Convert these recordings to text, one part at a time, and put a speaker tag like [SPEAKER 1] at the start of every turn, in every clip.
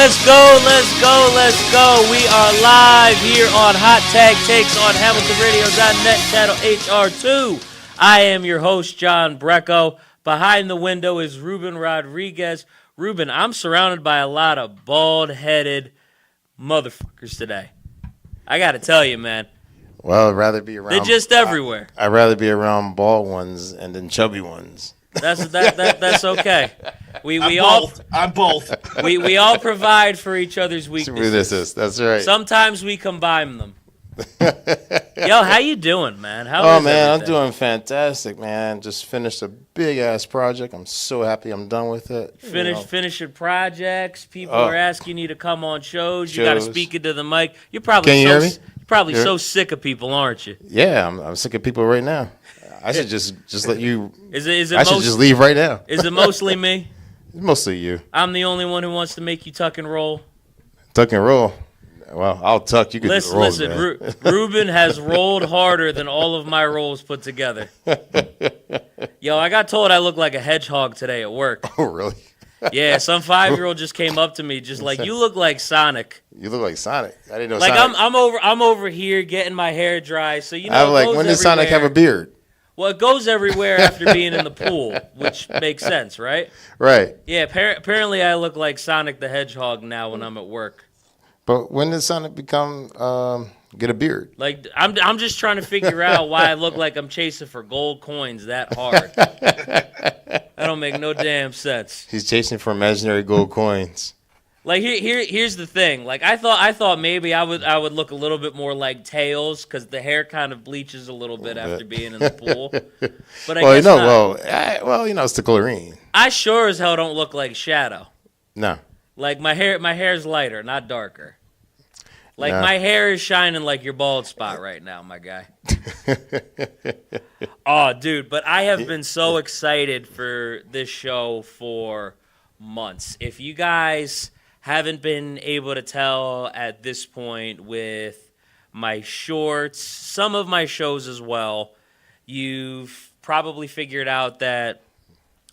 [SPEAKER 1] Let's go. We are live here on Hot Tag Takes on HamiltonRadio.net, channel HR2. I am your host, John BRECKO. Behind the window is Ruben Rodriguez. Ruben, I'm surrounded by a lot of bald-headed motherfuckers today. I got to tell you, man.
[SPEAKER 2] Well, I'd rather be around.
[SPEAKER 1] They're just everywhere.
[SPEAKER 2] I'd rather be around bald ones and then chubby ones.
[SPEAKER 1] That's okay.
[SPEAKER 3] I'm both.
[SPEAKER 1] We all provide for each other's weaknesses.
[SPEAKER 2] That's right.
[SPEAKER 1] Sometimes we combine them. Yo, how you doing, man? How is everything?
[SPEAKER 2] I'm doing fantastic, man. Just finished a big ass project. I'm so happy I'm done with it.
[SPEAKER 1] Finishing projects. People are asking you to come on shows. You got to speak into the mic. You're probably so sick of people, aren't you?
[SPEAKER 2] Yeah, I'm sick of people right now. I should just let you.
[SPEAKER 1] Should
[SPEAKER 2] just leave right now.
[SPEAKER 1] Is it mostly me?
[SPEAKER 2] It's mostly you.
[SPEAKER 1] I'm the only one who wants to make you tuck and roll.
[SPEAKER 2] Tuck and roll. Well, I'll tuck. You can do the rolls, man.
[SPEAKER 1] Ruben has rolled harder than all of my rolls put together. Yo, I got told I look like a hedgehog today at work.
[SPEAKER 2] Oh, really?
[SPEAKER 1] Yeah, some 5-year-old just came up to me, just like, you look like Sonic.
[SPEAKER 2] You look like Sonic. I didn't know.
[SPEAKER 1] Like
[SPEAKER 2] Sonic.
[SPEAKER 1] I'm over here getting my hair dry, so you know.
[SPEAKER 2] I'm like, when does Sonic have a beard?
[SPEAKER 1] Well, it goes everywhere after being in the pool, which makes sense, right?
[SPEAKER 2] Right.
[SPEAKER 1] Yeah, apparently I look like Sonic the Hedgehog now when I'm at work.
[SPEAKER 2] But when did Sonic become get a beard?
[SPEAKER 1] Like I'm just trying to figure out why I look like I'm chasing for gold coins that hard. That don't make no damn sense.
[SPEAKER 2] He's chasing for imaginary gold coins.
[SPEAKER 1] Like here's the thing. Like I thought maybe I would look a little bit more like Tails because the hair kind of bleaches a little bit after being in the pool. But I guess not.
[SPEAKER 2] It's the chlorine.
[SPEAKER 1] I sure as hell don't look like Shadow.
[SPEAKER 2] No.
[SPEAKER 1] Like my hair's lighter, not darker. Like my hair is shining like your bald spot right now, my guy. Oh, dude, but I have been so excited for this show for months. If you guys haven't been able to tell at this point with my shorts, some of my shows as well, you've probably figured out that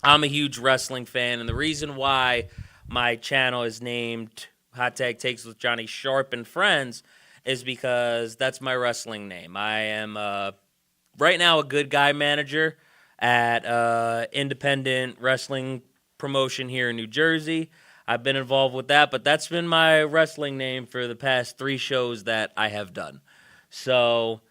[SPEAKER 1] I'm a huge wrestling fan, and the reason why my channel is named Hot Tag Takes with Johnny Sharp and Friends is because that's my wrestling name. I am right now a good guy manager at independent wrestling promotion here in New Jersey. I've been involved with that, but that's been my wrestling name for the past 3 shows that I have done. So,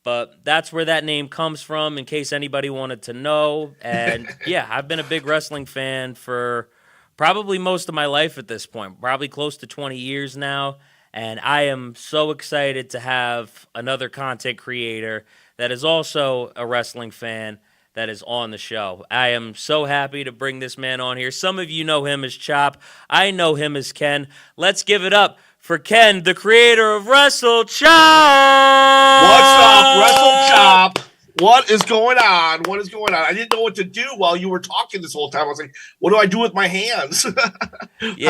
[SPEAKER 1] but that's where that name comes from, in case anybody wanted to know. And yeah, I've been a big wrestling fan for probably most of my life at this point, probably close to 20 years now. And I am so excited to have another content creator that is also a wrestling fan that is on the show. I am so happy to bring this man on here. Some of you know him as Chop. I know him as Ken. Let's give it up for Ken, the creator of Wrestle Chop!
[SPEAKER 3] What's up, Wrestle Chop? What is going on? I didn't know what to do while you were talking this whole time. I was like, what do I do with my hands?
[SPEAKER 1] Yeah,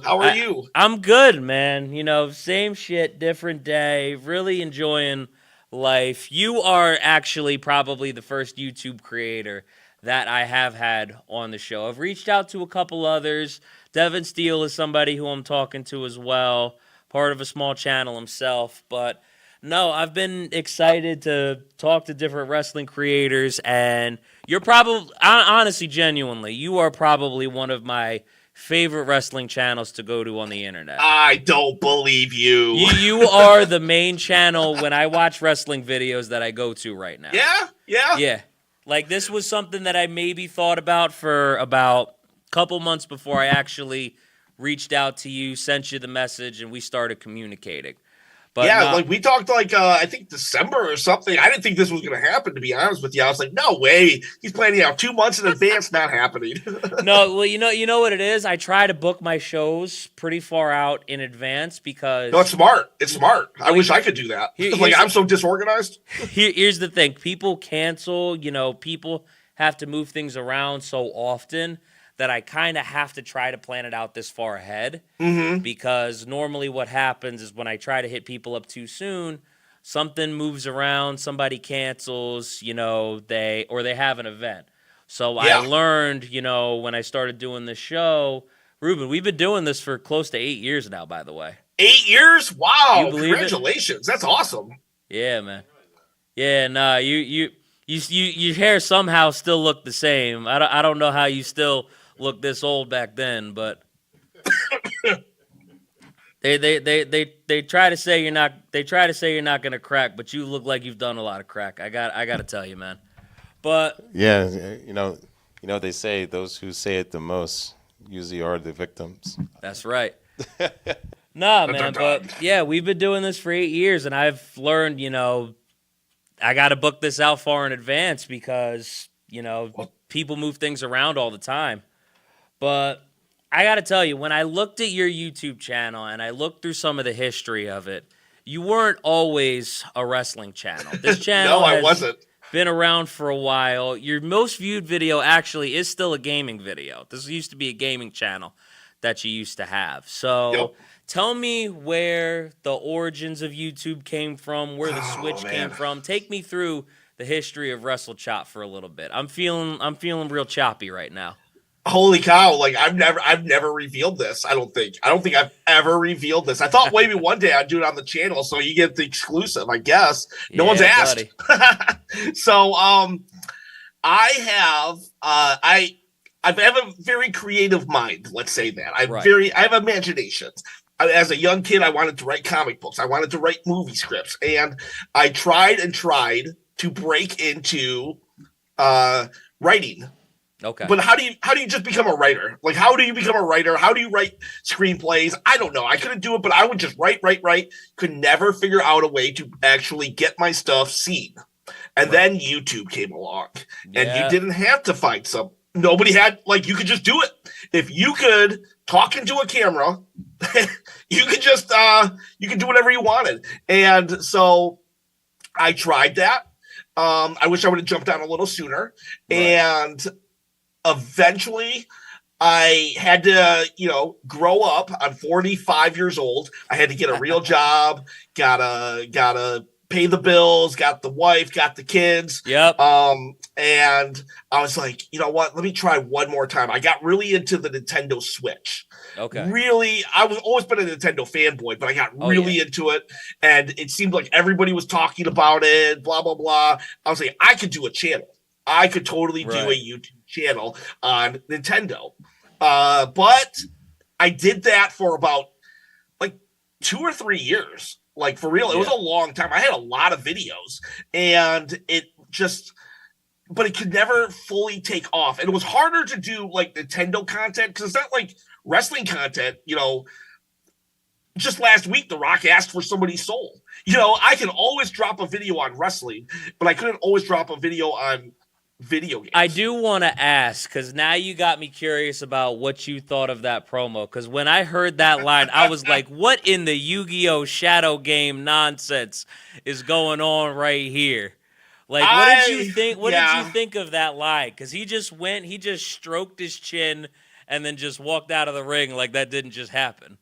[SPEAKER 3] How are you?
[SPEAKER 1] I'm good, man. You know, same shit, different day. Really enjoying life. You are actually probably the first YouTube creator that I have had on the show. I've reached out to a couple others. Devin Steele is somebody who I'm talking to as well, part of a small channel himself. But no, I've been excited to talk to different wrestling creators, and you're probably, honestly, genuinely, you are probably one of my favorite wrestling channels to go to on the internet.
[SPEAKER 3] I don't believe you.
[SPEAKER 1] You are the main channel when I watch wrestling videos that I go to right now.
[SPEAKER 3] Yeah.
[SPEAKER 1] Like, this was something that I maybe thought about for about a couple months before I actually reached out to you, sent you the message, and we started communicating. But
[SPEAKER 3] like we talked I think December or something. I didn't think this was going to happen, to be honest with you. I was like, no way. He's planning out 2 months in advance, not happening.
[SPEAKER 1] No, well, you know what it is? I try to book my shows pretty far out in advance because...
[SPEAKER 3] No, it's smart. I wish I could do that. I'm so disorganized.
[SPEAKER 1] Here's the thing. People cancel, people have to move things around so often that I kind of have to try to plan it out this far ahead, because normally what happens is when I try to hit people up too soon, something moves around, somebody cancels, they have an event. So I learned, when I started doing this show, Ruben, we've been doing this for close to 8 years now, by the way.
[SPEAKER 3] 8 years? Wow!
[SPEAKER 1] You believe it?
[SPEAKER 3] Congratulations! That's awesome.
[SPEAKER 1] Yeah, man. Yeah, nah, your hair somehow still look the same. I don't know how you still look this old back then, but they try to say you're not. They try to say you're not gonna crack, but you look like you've done a lot of crack. I got to tell you, man. But
[SPEAKER 2] Yeah, you know they say those who say it the most usually are the victims.
[SPEAKER 1] that's right. Nah, man, but yeah, we've been doing this for 8 years, and I've learned, I got to book this out far in advance because, people move things around all the time. But I got to tell you, when I looked at your YouTube channel and I looked through some of the history of it, you weren't always a wrestling channel. This channel
[SPEAKER 3] No, I wasn't.
[SPEAKER 1] Been around for a while. Your most viewed video actually is still a gaming video. This used to be a gaming channel that you used to have. So
[SPEAKER 3] Yep.
[SPEAKER 1] tell me where the origins of YouTube came from, where the switch came from. Take me through the history of Wrestle Chop for a little bit. I'm feeling real choppy right now.
[SPEAKER 3] Holy cow! Like I've never revealed this. I don't think I've ever revealed this. I thought maybe one day I'd do it on the channel so you get the exclusive. I guess no one's asked. So I have a very creative mind. Let's say that I have imaginations. As a young kid, I wanted to write comic books. I wanted to write movie scripts, and I tried to break into writing.
[SPEAKER 1] Okay.
[SPEAKER 3] But how do you just become a writer? Like, how do you become a writer? How do you write screenplays? I don't know. I couldn't do it, but I would just write. Could never figure out a way to actually get my stuff seen. And then YouTube came along, and you didn't have to find some. Nobody had, like, you could just do it. If you could talk into a camera, you could just, you could do whatever you wanted. And so I tried that. I wish I would have jumped on a little sooner. Right. And eventually I had to, grow up. I'm 45 years old. I had to get a real job, gotta pay the bills, got the wife, got the kids.
[SPEAKER 1] Yep.
[SPEAKER 3] And I was like, you know what? Let me try one more time. I got really into the Nintendo Switch.
[SPEAKER 1] Okay.
[SPEAKER 3] Really, I was always been a Nintendo fanboy, but I got really into it, and it seemed like everybody was talking about it, blah, blah, blah. I was like, I could do a channel. I could totally do a YouTube channel on Nintendo. But I did that for about like 2 or 3 years. Like, for real, it was a long time. I had a lot of videos, and but it could never fully take off. And it was harder to do like Nintendo content because it's not like wrestling content. Just last week, The Rock asked for somebody's soul. I can always drop a video on wrestling, but I couldn't always drop a video on video games.
[SPEAKER 1] I do want to ask, because now you got me curious about what you thought of that promo. Because when I heard that line, I was like, what in the Yu-Gi-Oh! Shadow game nonsense is going on right here? Like, what did you think? What did you think of that line? Because he just stroked his chin and then just walked out of the ring like that didn't just happen.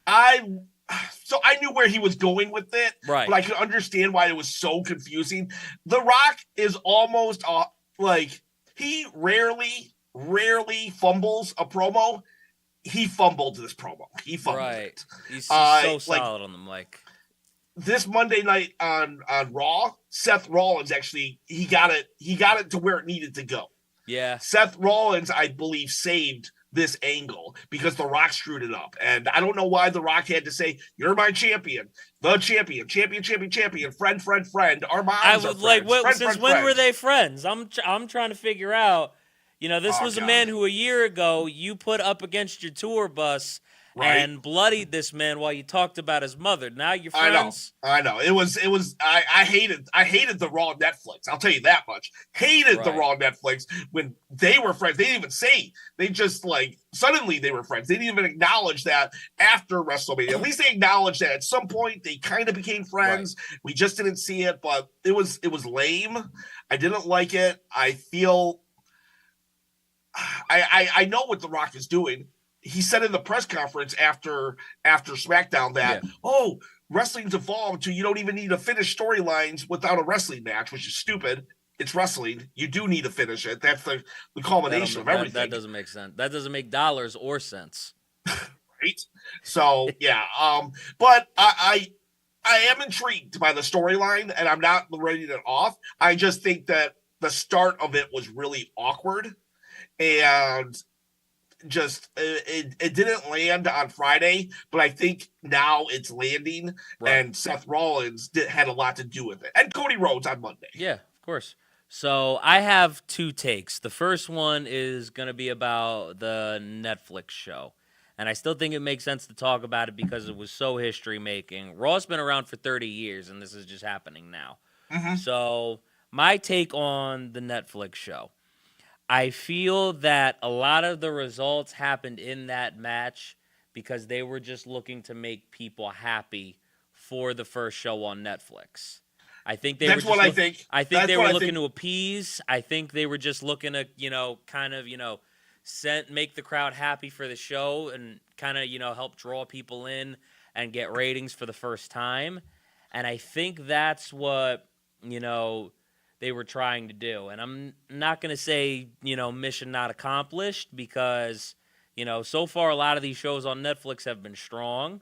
[SPEAKER 3] So I knew where he was going with it,
[SPEAKER 1] right?
[SPEAKER 3] But I could understand why it was so confusing. The Rock is almost like, he rarely fumbles a promo. He fumbled this promo. He fumbled it.
[SPEAKER 1] He's so solid on the mic.
[SPEAKER 3] This Monday night on Raw, Seth Rollins actually he got it to where it needed to go.
[SPEAKER 1] Yeah.
[SPEAKER 3] Seth Rollins, I believe, saved this angle because The Rock screwed it up. And I don't know why The Rock had to say, "You're my champion, the champion, champion, friend. Our moms
[SPEAKER 1] I
[SPEAKER 3] are
[SPEAKER 1] was
[SPEAKER 3] friends.
[SPEAKER 1] like, since when were they friends? I'm trying to figure out. This was a man who a year ago you put up against your tour bus and bloodied this man while you talked about his mother. Now you're friends.
[SPEAKER 3] I know. It was. I hated the Raw Netflix. I'll tell you that much. Hated the Raw Netflix when they were friends. They didn't even say. They just suddenly they were friends. They didn't even acknowledge that after WrestleMania. At least they acknowledged that at some point they kind of became friends. Right. We just didn't see it, but it was lame. I didn't like it. I feel. I know what The Rock is doing. He said in the press conference after SmackDown that, wrestling's evolved to you don't even need to finish storylines without a wrestling match, which is stupid. It's wrestling. You do need to finish it. That's the culmination of everything.
[SPEAKER 1] That doesn't make sense. That doesn't make dollars or cents.
[SPEAKER 3] right? So yeah, but I am intrigued by the storyline, and I'm not writing it off. I just think that the start of it was really awkward, and just it didn't land on Friday, but I think now it's landing,
[SPEAKER 1] Right.
[SPEAKER 3] and Seth Rollins had a lot to do with it, and Cody Rhodes on Monday.
[SPEAKER 1] Yeah, of course. So I have two takes. The first one is going to be about the Netflix show. And I still think it makes sense to talk about it because it was so history making. Raw's been around for 30 years, and this is just happening now.
[SPEAKER 3] Mm-hmm.
[SPEAKER 1] So, my take on the Netflix show. I feel that a lot of the results happened in that match because they were just looking to make people happy for the first show on Netflix. I think they
[SPEAKER 3] That's
[SPEAKER 1] were
[SPEAKER 3] what
[SPEAKER 1] just
[SPEAKER 3] I think.
[SPEAKER 1] I think
[SPEAKER 3] That's
[SPEAKER 1] they
[SPEAKER 3] what
[SPEAKER 1] were
[SPEAKER 3] I
[SPEAKER 1] looking
[SPEAKER 3] think.
[SPEAKER 1] to appease. I think they were just looking to, kind of, make the crowd happy for the show and kind of, help draw people in and get ratings for the first time. And I think that's what, they were trying to do. And I'm not going to say, mission not accomplished because, so far a lot of these shows on Netflix have been strong,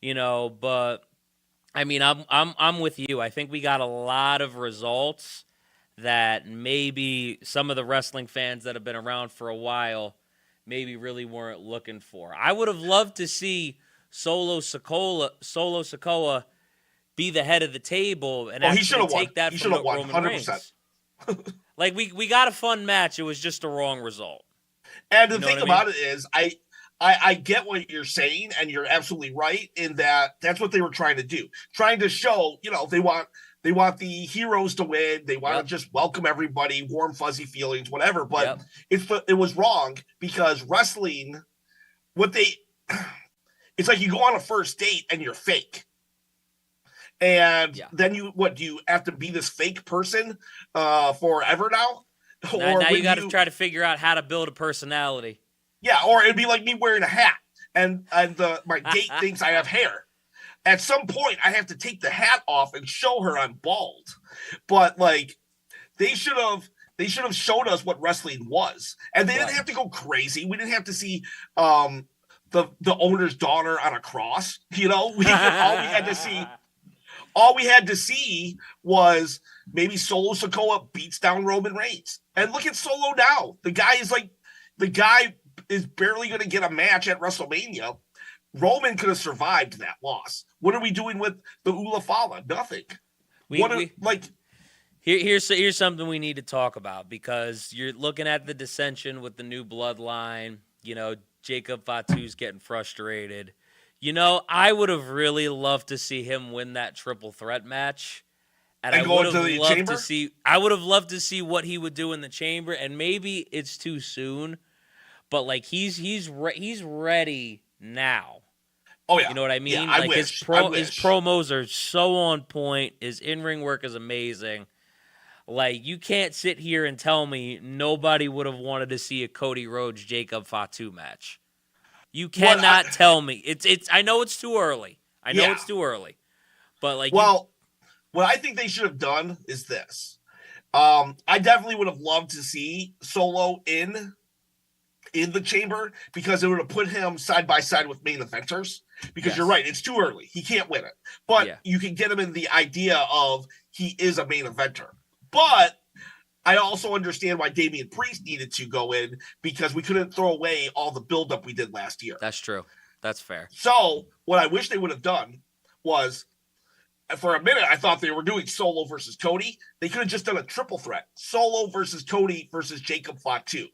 [SPEAKER 1] but I mean, I'm with you. I think we got a lot of results that maybe some of the wrestling fans that have been around for a while maybe really weren't looking for. I would have loved to see Solo Sikoa be the head of the table and
[SPEAKER 3] He should
[SPEAKER 1] actually
[SPEAKER 3] have won.
[SPEAKER 1] take that
[SPEAKER 3] He
[SPEAKER 1] from
[SPEAKER 3] should have won,
[SPEAKER 1] Roman
[SPEAKER 3] 100%.
[SPEAKER 1] Reigns. Like we got a fun match. It was just a wrong result.
[SPEAKER 3] And the
[SPEAKER 1] You know
[SPEAKER 3] thing
[SPEAKER 1] what I mean?
[SPEAKER 3] about it is, I get what you're saying, and you're absolutely right in that that's what they were trying to do, trying to show, they want the heroes to win, they want to just welcome everybody, warm fuzzy feelings, whatever. But it was wrong because wrestling, it's like you go on a first date and you're fake. And then do you have to be this fake person forever now?
[SPEAKER 1] Now you got to try to figure out how to build a personality.
[SPEAKER 3] Yeah, or it'd be like me wearing a hat and my date thinks I have hair. At some point, I have to take the hat off and show her I'm bald. But like, they should have shown us what wrestling was, and they didn't have to go crazy. We didn't have to see the owner's daughter on a cross. All we had to see was maybe Solo Sikoa beats down Roman Reigns. And look at Solo now. The guy is barely going to get a match at WrestleMania. Roman could have survived that loss. What are we doing with the Ula Fala? Nothing.
[SPEAKER 1] Here's something we need to talk about because you're looking at the dissension with the new bloodline. Jacob Fatu's getting frustrated. I would have really loved to see him win that triple threat match. And I would have loved to see what he would do in the chamber. And maybe it's too soon, but like he's ready now.
[SPEAKER 3] Oh yeah.
[SPEAKER 1] You know what I mean?
[SPEAKER 3] Yeah,
[SPEAKER 1] his promos are so on point. His in-ring work is amazing. Like, you can't sit here and tell me nobody would have wanted to see a Cody Rhodes Jacob Fatu match. You cannot tell me. It's I know it's too early. It's too early. But like
[SPEAKER 3] what I think they should have done is this. I definitely would have loved to see Solo in the chamber because it would have put him side by side with main eventers. Because you're right, it's too early. He can't win it. But you can get him in the idea of he is a main eventer. But I also understand why Damian Priest needed to go in because we couldn't throw away all the buildup we did last year.
[SPEAKER 1] That's true. That's fair.
[SPEAKER 3] So what I wish they would have done was, for a minute, I thought they were doing Solo versus Cody. They could have just done a triple threat. Solo versus Cody versus Jacob Fatu.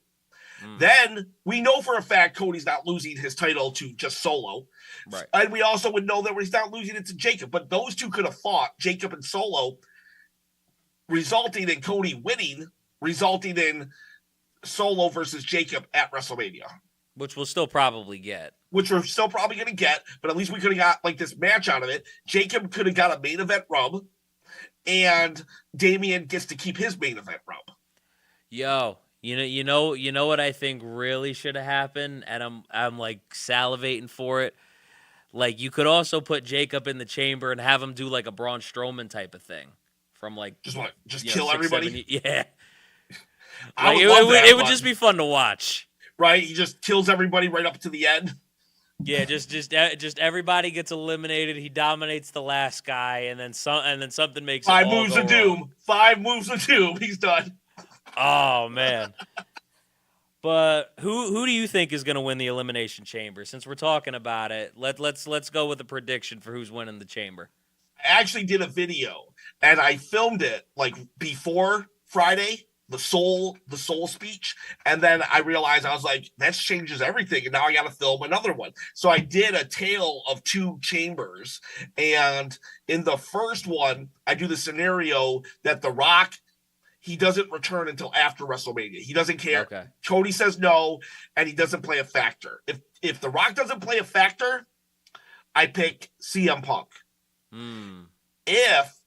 [SPEAKER 3] Then we know for a fact Cody's not losing his title to just Solo.
[SPEAKER 1] Right.
[SPEAKER 3] And we also would know that he's not losing it to Jacob. But those two could have fought, Jacob and Solo, resulting in Cody winning, resulting in Solo versus Jacob at WrestleMania.
[SPEAKER 1] Which we'll still probably get.
[SPEAKER 3] Which we're still probably going to get, but at least we could have got like this match out of it. Jacob could have got a main event rub, and Damian gets to keep his main event rub.
[SPEAKER 1] Yo, you know what I think really should have happened, and I'm like salivating for it. Like, you could also put Jacob in the chamber and have him do like a Braun Strowman type of thing. From like
[SPEAKER 3] just kill everybody.
[SPEAKER 1] Yeah,
[SPEAKER 3] it
[SPEAKER 1] would just be fun to watch.
[SPEAKER 3] Right, he just kills everybody right up to the end.
[SPEAKER 1] Yeah, just everybody gets eliminated. He dominates the last guy, and then something makes it
[SPEAKER 3] Five
[SPEAKER 1] all
[SPEAKER 3] moves
[SPEAKER 1] go
[SPEAKER 3] of
[SPEAKER 1] wrong.
[SPEAKER 3] doom. 5 moves of doom. He's done.
[SPEAKER 1] Oh man. But who do you think is going to win the Elimination Chamber? Since we're talking about it, let's go with a prediction for who's winning the chamber.
[SPEAKER 3] I actually did a video and I filmed it like before Friday, the soul speech, and then I realized I was like, that changes everything, and now I got to film another one. So I did a tale of two chambers, and in the first one, I do the scenario that The Rock, he doesn't return until after WrestleMania. He doesn't care.
[SPEAKER 1] Okay.
[SPEAKER 3] Cody says no, and he doesn't play a factor. If The Rock doesn't play a factor, I pick CM Punk. If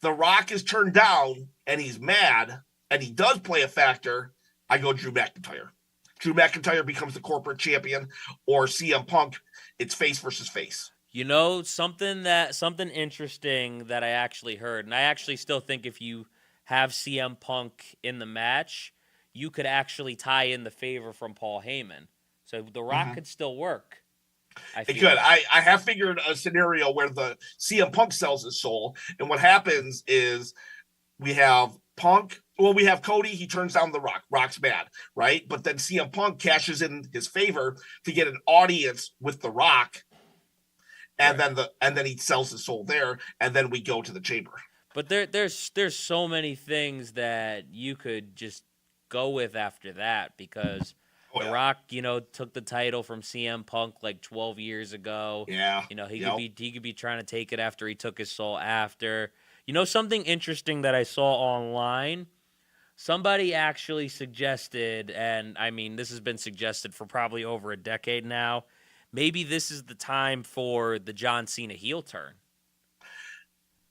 [SPEAKER 3] The Rock is turned down and he's mad and he does play a factor, I go Drew McIntyre. Drew McIntyre becomes the corporate champion, or CM Punk, it's face versus face.
[SPEAKER 1] You know, something interesting that I actually heard, and I actually still think if you have CM Punk in the match, you could actually tie in the favor from Paul Heyman. So The Rock could still work.
[SPEAKER 3] It could. I have figured a scenario where the CM Punk sells his soul, and what happens is we have Punk. Well, we have Cody. He turns down the Rock. Rock's mad, right? But then CM Punk cashes in his favor to get an audience with the Rock, and then he sells his soul there, and then we go to the chamber.
[SPEAKER 1] But there's so many things that you could just go with after that, because The Rock, took the title from CM Punk like 12 years ago.
[SPEAKER 3] Yeah.
[SPEAKER 1] He could be trying to take it after he took his soul after. Something interesting that I saw online, somebody actually suggested, and I mean, this has been suggested for probably over a decade now, maybe this is the time for the John Cena heel turn.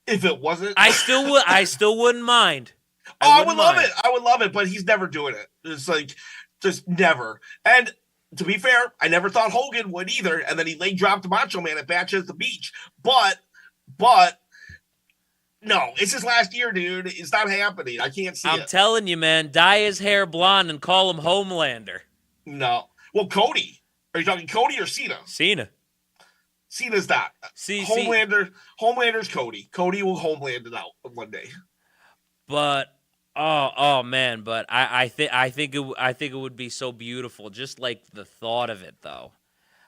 [SPEAKER 3] If it wasn't,
[SPEAKER 1] I still wouldn't mind.
[SPEAKER 3] I would love it. I would love it, but he's never doing it. It's like, just never. And to be fair, I never thought Hogan would either. And then he leg dropped Macho Man at Batch at the Beach. But no, it's his last year, dude. It's not happening. I can't see it.
[SPEAKER 1] I'm telling you, man, dye his hair blonde and call him Homelander.
[SPEAKER 3] No. Well, Cody. Are you talking Cody or Cena?
[SPEAKER 1] Cena.
[SPEAKER 3] Cena's not. Homelander's Cody. Cody will Homeland it out one day.
[SPEAKER 1] But oh man, but I think it would be so beautiful, just like the thought of it though.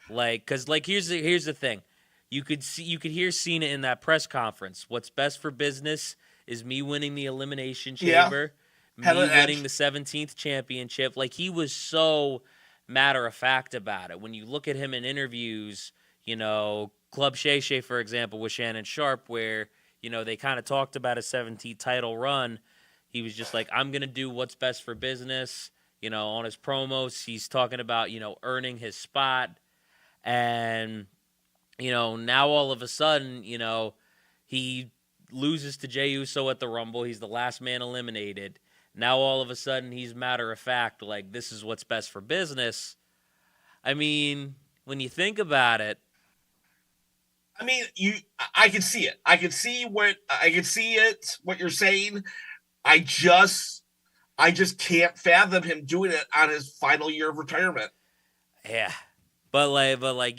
[SPEAKER 1] Like, cuz like here's the thing. You could hear Cena in that press conference. What's best for business is me winning the Elimination Chamber, me winning the 17th championship. Like, he was so matter of fact about it. When you look at him in interviews, Club Shay Shay, for example, with Shannon Sharp, where, they kind of talked about a 17th title run. He was just like, I'm going to do what's best for business. On his promos, he's talking about, earning his spot. And, now all of a sudden, he loses to Jey Uso at the Rumble. He's the last man eliminated. Now all of a sudden, he's matter of fact, like, this is what's best for business. I mean, when you think about it,
[SPEAKER 3] I mean, I can see it. I can see what you're saying. I just can't fathom him doing it on his final year of retirement.
[SPEAKER 1] Yeah. But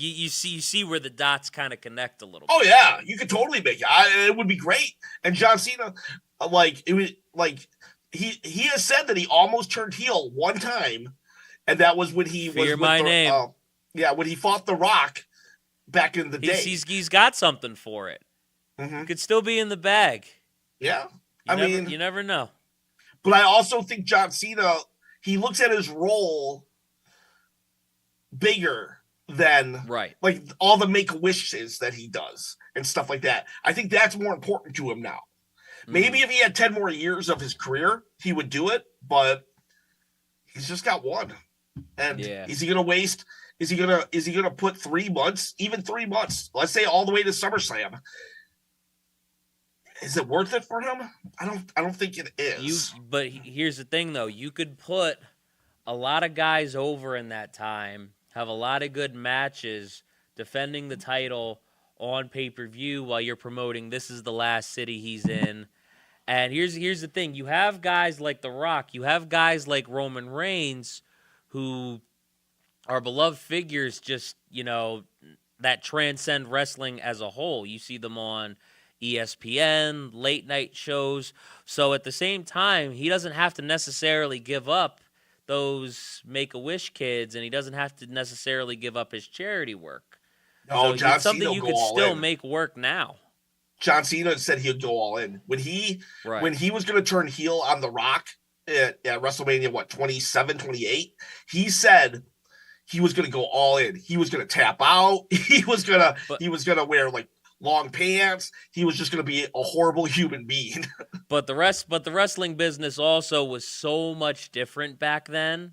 [SPEAKER 1] you see where the dots kind of connect a little bit.
[SPEAKER 3] Oh yeah, you could totally make it. It would be great. And John Cena, he has said that he almost turned heel one time, and that was when he
[SPEAKER 1] Fear my name.
[SPEAKER 3] When he fought The Rock back in the day.
[SPEAKER 1] He's got something for it. It could still be in the bag.
[SPEAKER 3] Yeah.
[SPEAKER 1] You never know.
[SPEAKER 3] But I also think John Cena, he looks at his role bigger than like all the make-a-wishes that he does and stuff like that. I think that's more important to him now. Maybe if he had 10 more years of his career, he would do it, but he's just got one. And is he gonna put 3 months, even 3 months, let's say all the way to SummerSlam? Is it worth it for him? I don't think it is.
[SPEAKER 1] But here's the thing, though. You could put a lot of guys over in that time, have a lot of good matches, defending the title on pay-per-view while you're promoting this is the last city he's in. And here's the thing. You have guys like The Rock. You have guys like Roman Reigns who are beloved figures just, that transcend wrestling as a whole. You see them on ESPN, late night shows. So at the same time, he doesn't have to necessarily give up those Make-A-Wish kids, and he doesn't have to necessarily give up his charity work.
[SPEAKER 3] No,
[SPEAKER 1] So
[SPEAKER 3] John
[SPEAKER 1] it's something
[SPEAKER 3] Cena will
[SPEAKER 1] you
[SPEAKER 3] go
[SPEAKER 1] could
[SPEAKER 3] all
[SPEAKER 1] still
[SPEAKER 3] in.
[SPEAKER 1] make work now.
[SPEAKER 3] John Cena said he'd go all in when he was going to turn heel on The Rock at WrestleMania 27, 28. He said he was going to go all in. He was going to tap out. He was going to wear like long pants. He was just going to be a horrible human being.
[SPEAKER 1] But the wrestling business also was so much different back then,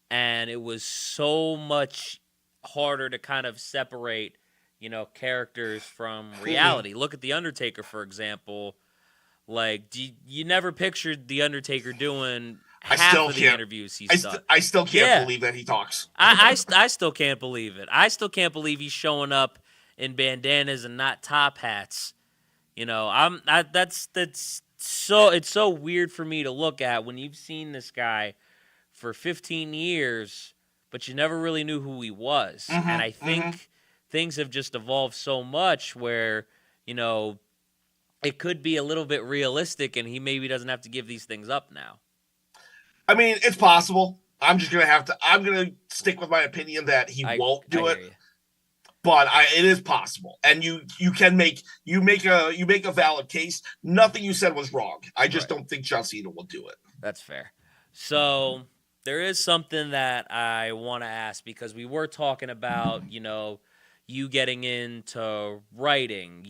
[SPEAKER 1] and it was so much harder to kind of separate, characters from reality. Look at The Undertaker, for example. Like, you never pictured The Undertaker doing half of the interviews he's done.
[SPEAKER 3] I still can't believe that he talks.
[SPEAKER 1] I still can't believe it. I still can't believe he's showing up in bandanas and not top hats. It's so weird for me to look at when you've seen this guy for 15 years, but you never really knew who he was.
[SPEAKER 3] Mm-hmm,
[SPEAKER 1] and I think things have just evolved so much where, it could be a little bit realistic and he maybe doesn't have to give these things up now.
[SPEAKER 3] I mean, it's possible. I'm going to stick with my opinion that he won't do it. But it is possible. And you make a valid case. Nothing you said was wrong. I just don't think John Cena will do it.
[SPEAKER 1] That's fair. So there is something that I want to ask, because we were talking about, you getting into writing,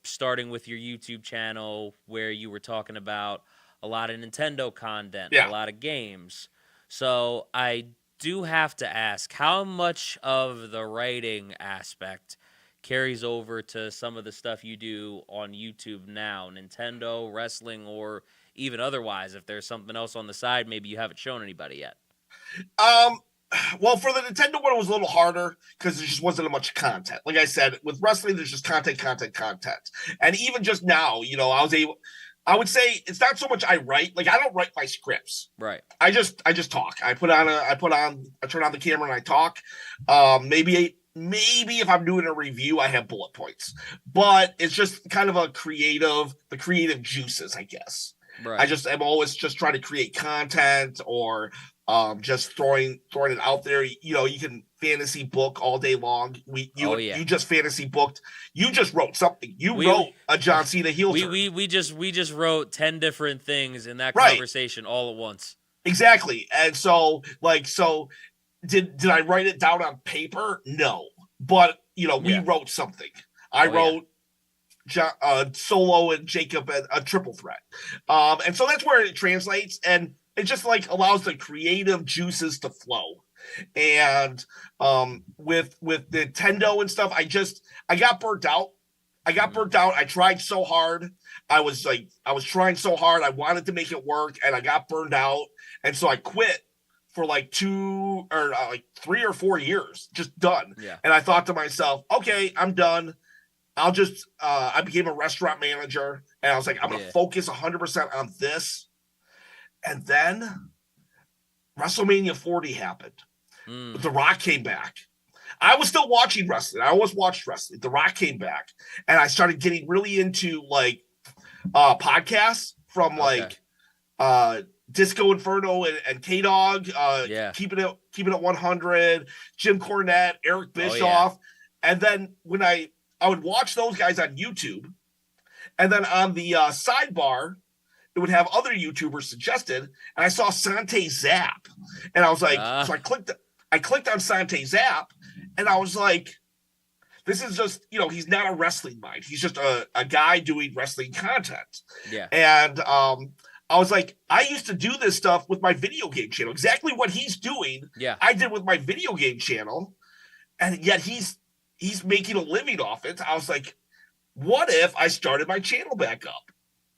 [SPEAKER 1] starting with your YouTube channel where you were talking about a lot of Nintendo content, a lot of games. So I do have to ask, how much of the writing aspect carries over to some of the stuff you do on YouTube now, Nintendo, wrestling, or even otherwise, if there's something else on the side maybe you haven't shown anybody yet?
[SPEAKER 3] Well, for the Nintendo one, it was a little harder because there just wasn't much content. Like I said, with wrestling, there's just content. And even just now, I would say it's not so much I write. Like, I don't write my scripts.
[SPEAKER 1] Right.
[SPEAKER 3] I just talk. I turn on the camera and I talk. Maybe if I'm doing a review, I have bullet points, but it's just kind of the creative juices, I guess.
[SPEAKER 1] Right.
[SPEAKER 3] I'm always just trying to create content or just throwing it out there. You can fantasy book all day long. You just fantasy booked. You just wrote something. You wrote a John Cena heel turn.
[SPEAKER 1] We just wrote 10 different things in that conversation all at once.
[SPEAKER 3] Exactly. And so did I write it down on paper? No. But we wrote something. I wrote Solo and Jacob a triple threat. And so that's where it translates, and it just like allows the creative juices to flow. And with Nintendo and stuff, I got burnt out. I tried so hard. I was trying so hard. I wanted to make it work, and I got burned out. And so I quit for like 3 or 4 years, just done.
[SPEAKER 1] Yeah. And
[SPEAKER 3] I thought to myself, okay, I'm done. I'll just, I became a restaurant manager, and I was like, I'm going to focus 100% on this. And then WrestleMania 40 happened. The Rock came back. I was still watching wrestling. I always watched wrestling. The Rock came back, and I started getting really into like podcasts from Disco Inferno and K-Dog, keeping it 100, Jim Cornette, Eric Bischoff. And then when I would watch those guys on YouTube, and then on the sidebar, it would have other YouTubers suggested, and I saw Sante Zap, and I was like, so I clicked on Sante Zap, and I was like, this is just, he's not a wrestling mind. He's just a guy doing wrestling content.
[SPEAKER 1] Yeah.
[SPEAKER 3] And I was like, I used to do this stuff with my video game channel. Exactly what he's doing, I did with my video game channel, and yet he's making a living off it. I was like, what if I started my channel back up?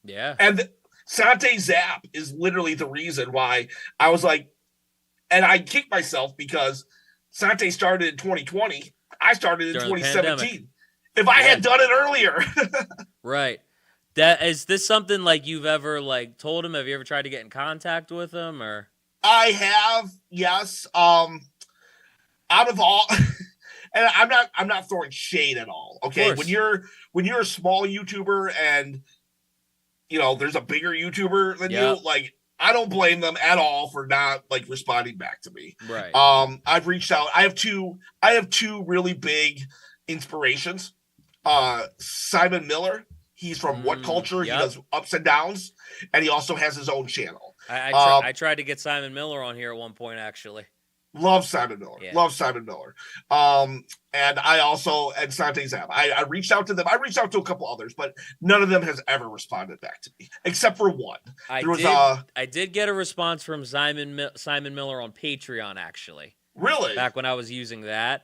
[SPEAKER 1] Yeah.
[SPEAKER 3] And Sante Zap is literally the reason why I was like, and I kicked myself because Sante started in 2020. I started in 2017. If I had done it earlier.
[SPEAKER 1] Right. Is this something like you've ever like told him? Have you ever tried to get in contact with him or?
[SPEAKER 3] I have, yes. Out of all, and I'm not throwing shade at all. Okay, when you're a small YouTuber and there's a bigger YouTuber than you, like I don't blame them at all for not like responding back to me.
[SPEAKER 1] Right.
[SPEAKER 3] I've reached out. I have two really big inspirations. Simon Miller. He's from What Culture. He does ups and downs, and he also has his own channel.
[SPEAKER 1] I tried to get Simon Miller on here at one point, actually.
[SPEAKER 3] Love Simon Miller. Yeah. Love Simon Miller. And I also, and Sante Zap, I reached out to them. I reached out to a couple others, but none of them has ever responded back to me, except for one.
[SPEAKER 1] I did get a response from Simon Miller on Patreon, actually.
[SPEAKER 3] Really?
[SPEAKER 1] Back when I was using that.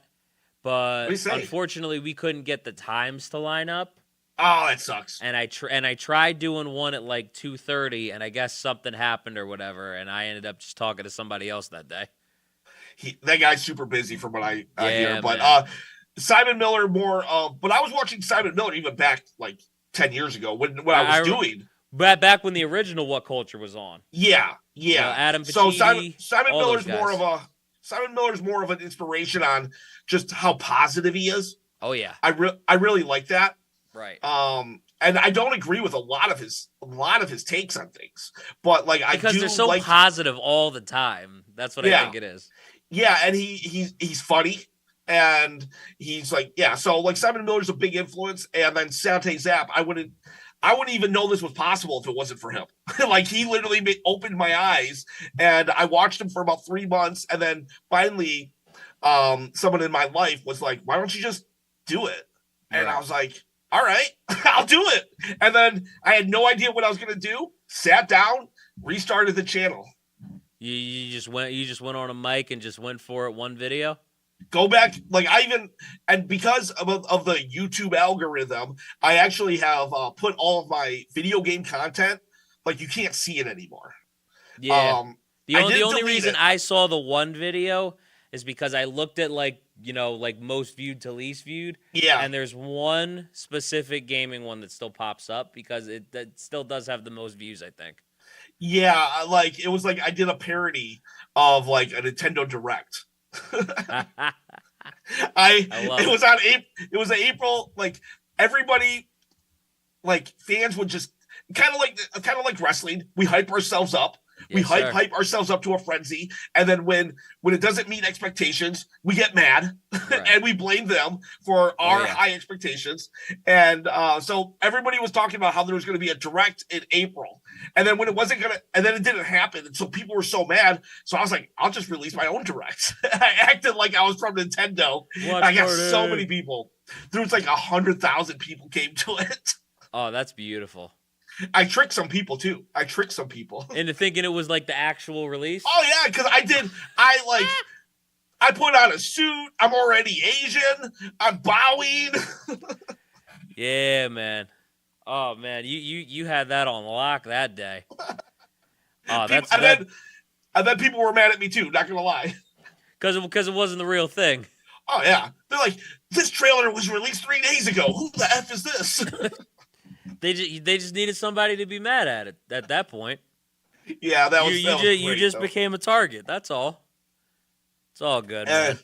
[SPEAKER 1] But unfortunately, we couldn't get the times to line up.
[SPEAKER 3] Oh, that sucks.
[SPEAKER 1] And I tried doing one at like 2:30, and I guess something happened or whatever, and I ended up just talking to somebody else that day.
[SPEAKER 3] That guy's super busy from what I hear. But Simon Miller but I was watching Simon Miller even back like 10 years ago when I was doing.
[SPEAKER 1] Back when the original What Culture was on.
[SPEAKER 3] Yeah.
[SPEAKER 1] Adam Pacitti,
[SPEAKER 3] so Simon Miller's more of an inspiration on just how positive he is.
[SPEAKER 1] Oh yeah.
[SPEAKER 3] I really like that.
[SPEAKER 1] Right.
[SPEAKER 3] And I don't agree with a lot of his takes on things, but like
[SPEAKER 1] because they're so positive all the time. That's what I think it is.
[SPEAKER 3] Yeah, and he's funny, and he's like So like Simon Miller's a big influence, and then Sante Zap, I wouldn't even know this was possible if it wasn't for him. Like he literally opened my eyes, and I watched him for about 3 months, and then finally, someone in my life was like, "Why don't you just do it?" And I was like, all right, I'll do it. And then I had no idea what I was going to do. Sat down, restarted the channel.
[SPEAKER 1] You just went on a mic and just went for it one video?
[SPEAKER 3] Go back. And because of the YouTube algorithm, I actually have put all of my video game content, like you can't see it anymore.
[SPEAKER 1] Yeah. The only reason I saw the one video is because I looked at like most viewed to least viewed.
[SPEAKER 3] Yeah.
[SPEAKER 1] And there's one specific gaming one that still pops up because that still does have the most views, I think.
[SPEAKER 3] Yeah, like it was like I did a parody of like a Nintendo Direct. It was April, like everybody, like fans would just kind of like wrestling. We hype ourselves up. We hype ourselves up to a frenzy, and then when it doesn't meet expectations, we get mad and we blame them for our high expectations. And so everybody was talking about how there was going to be a direct in April, and then when it wasn't gonna, and then it didn't happen, and so people were so mad. So I was like, I'll just release my own direct. I acted like I was from Nintendo. I got so many people. There was like 100,000 people came to it.
[SPEAKER 1] Oh, that's beautiful.
[SPEAKER 3] I tricked some people too.
[SPEAKER 1] Into thinking it was like the actual release.
[SPEAKER 3] Oh yeah, because I put on a suit. I'm already Asian. I'm bowing.
[SPEAKER 1] Yeah, man. Oh man, you had that on lock that day. Oh,
[SPEAKER 3] and then people were mad at me too. Not gonna lie.
[SPEAKER 1] Because it wasn't the real thing.
[SPEAKER 3] Oh yeah, they're like, this trailer was released 3 days ago. Who the F is this?
[SPEAKER 1] They just needed somebody to be mad at it at that point.
[SPEAKER 3] Yeah,
[SPEAKER 1] you just became a target. That's all. It's all good, man.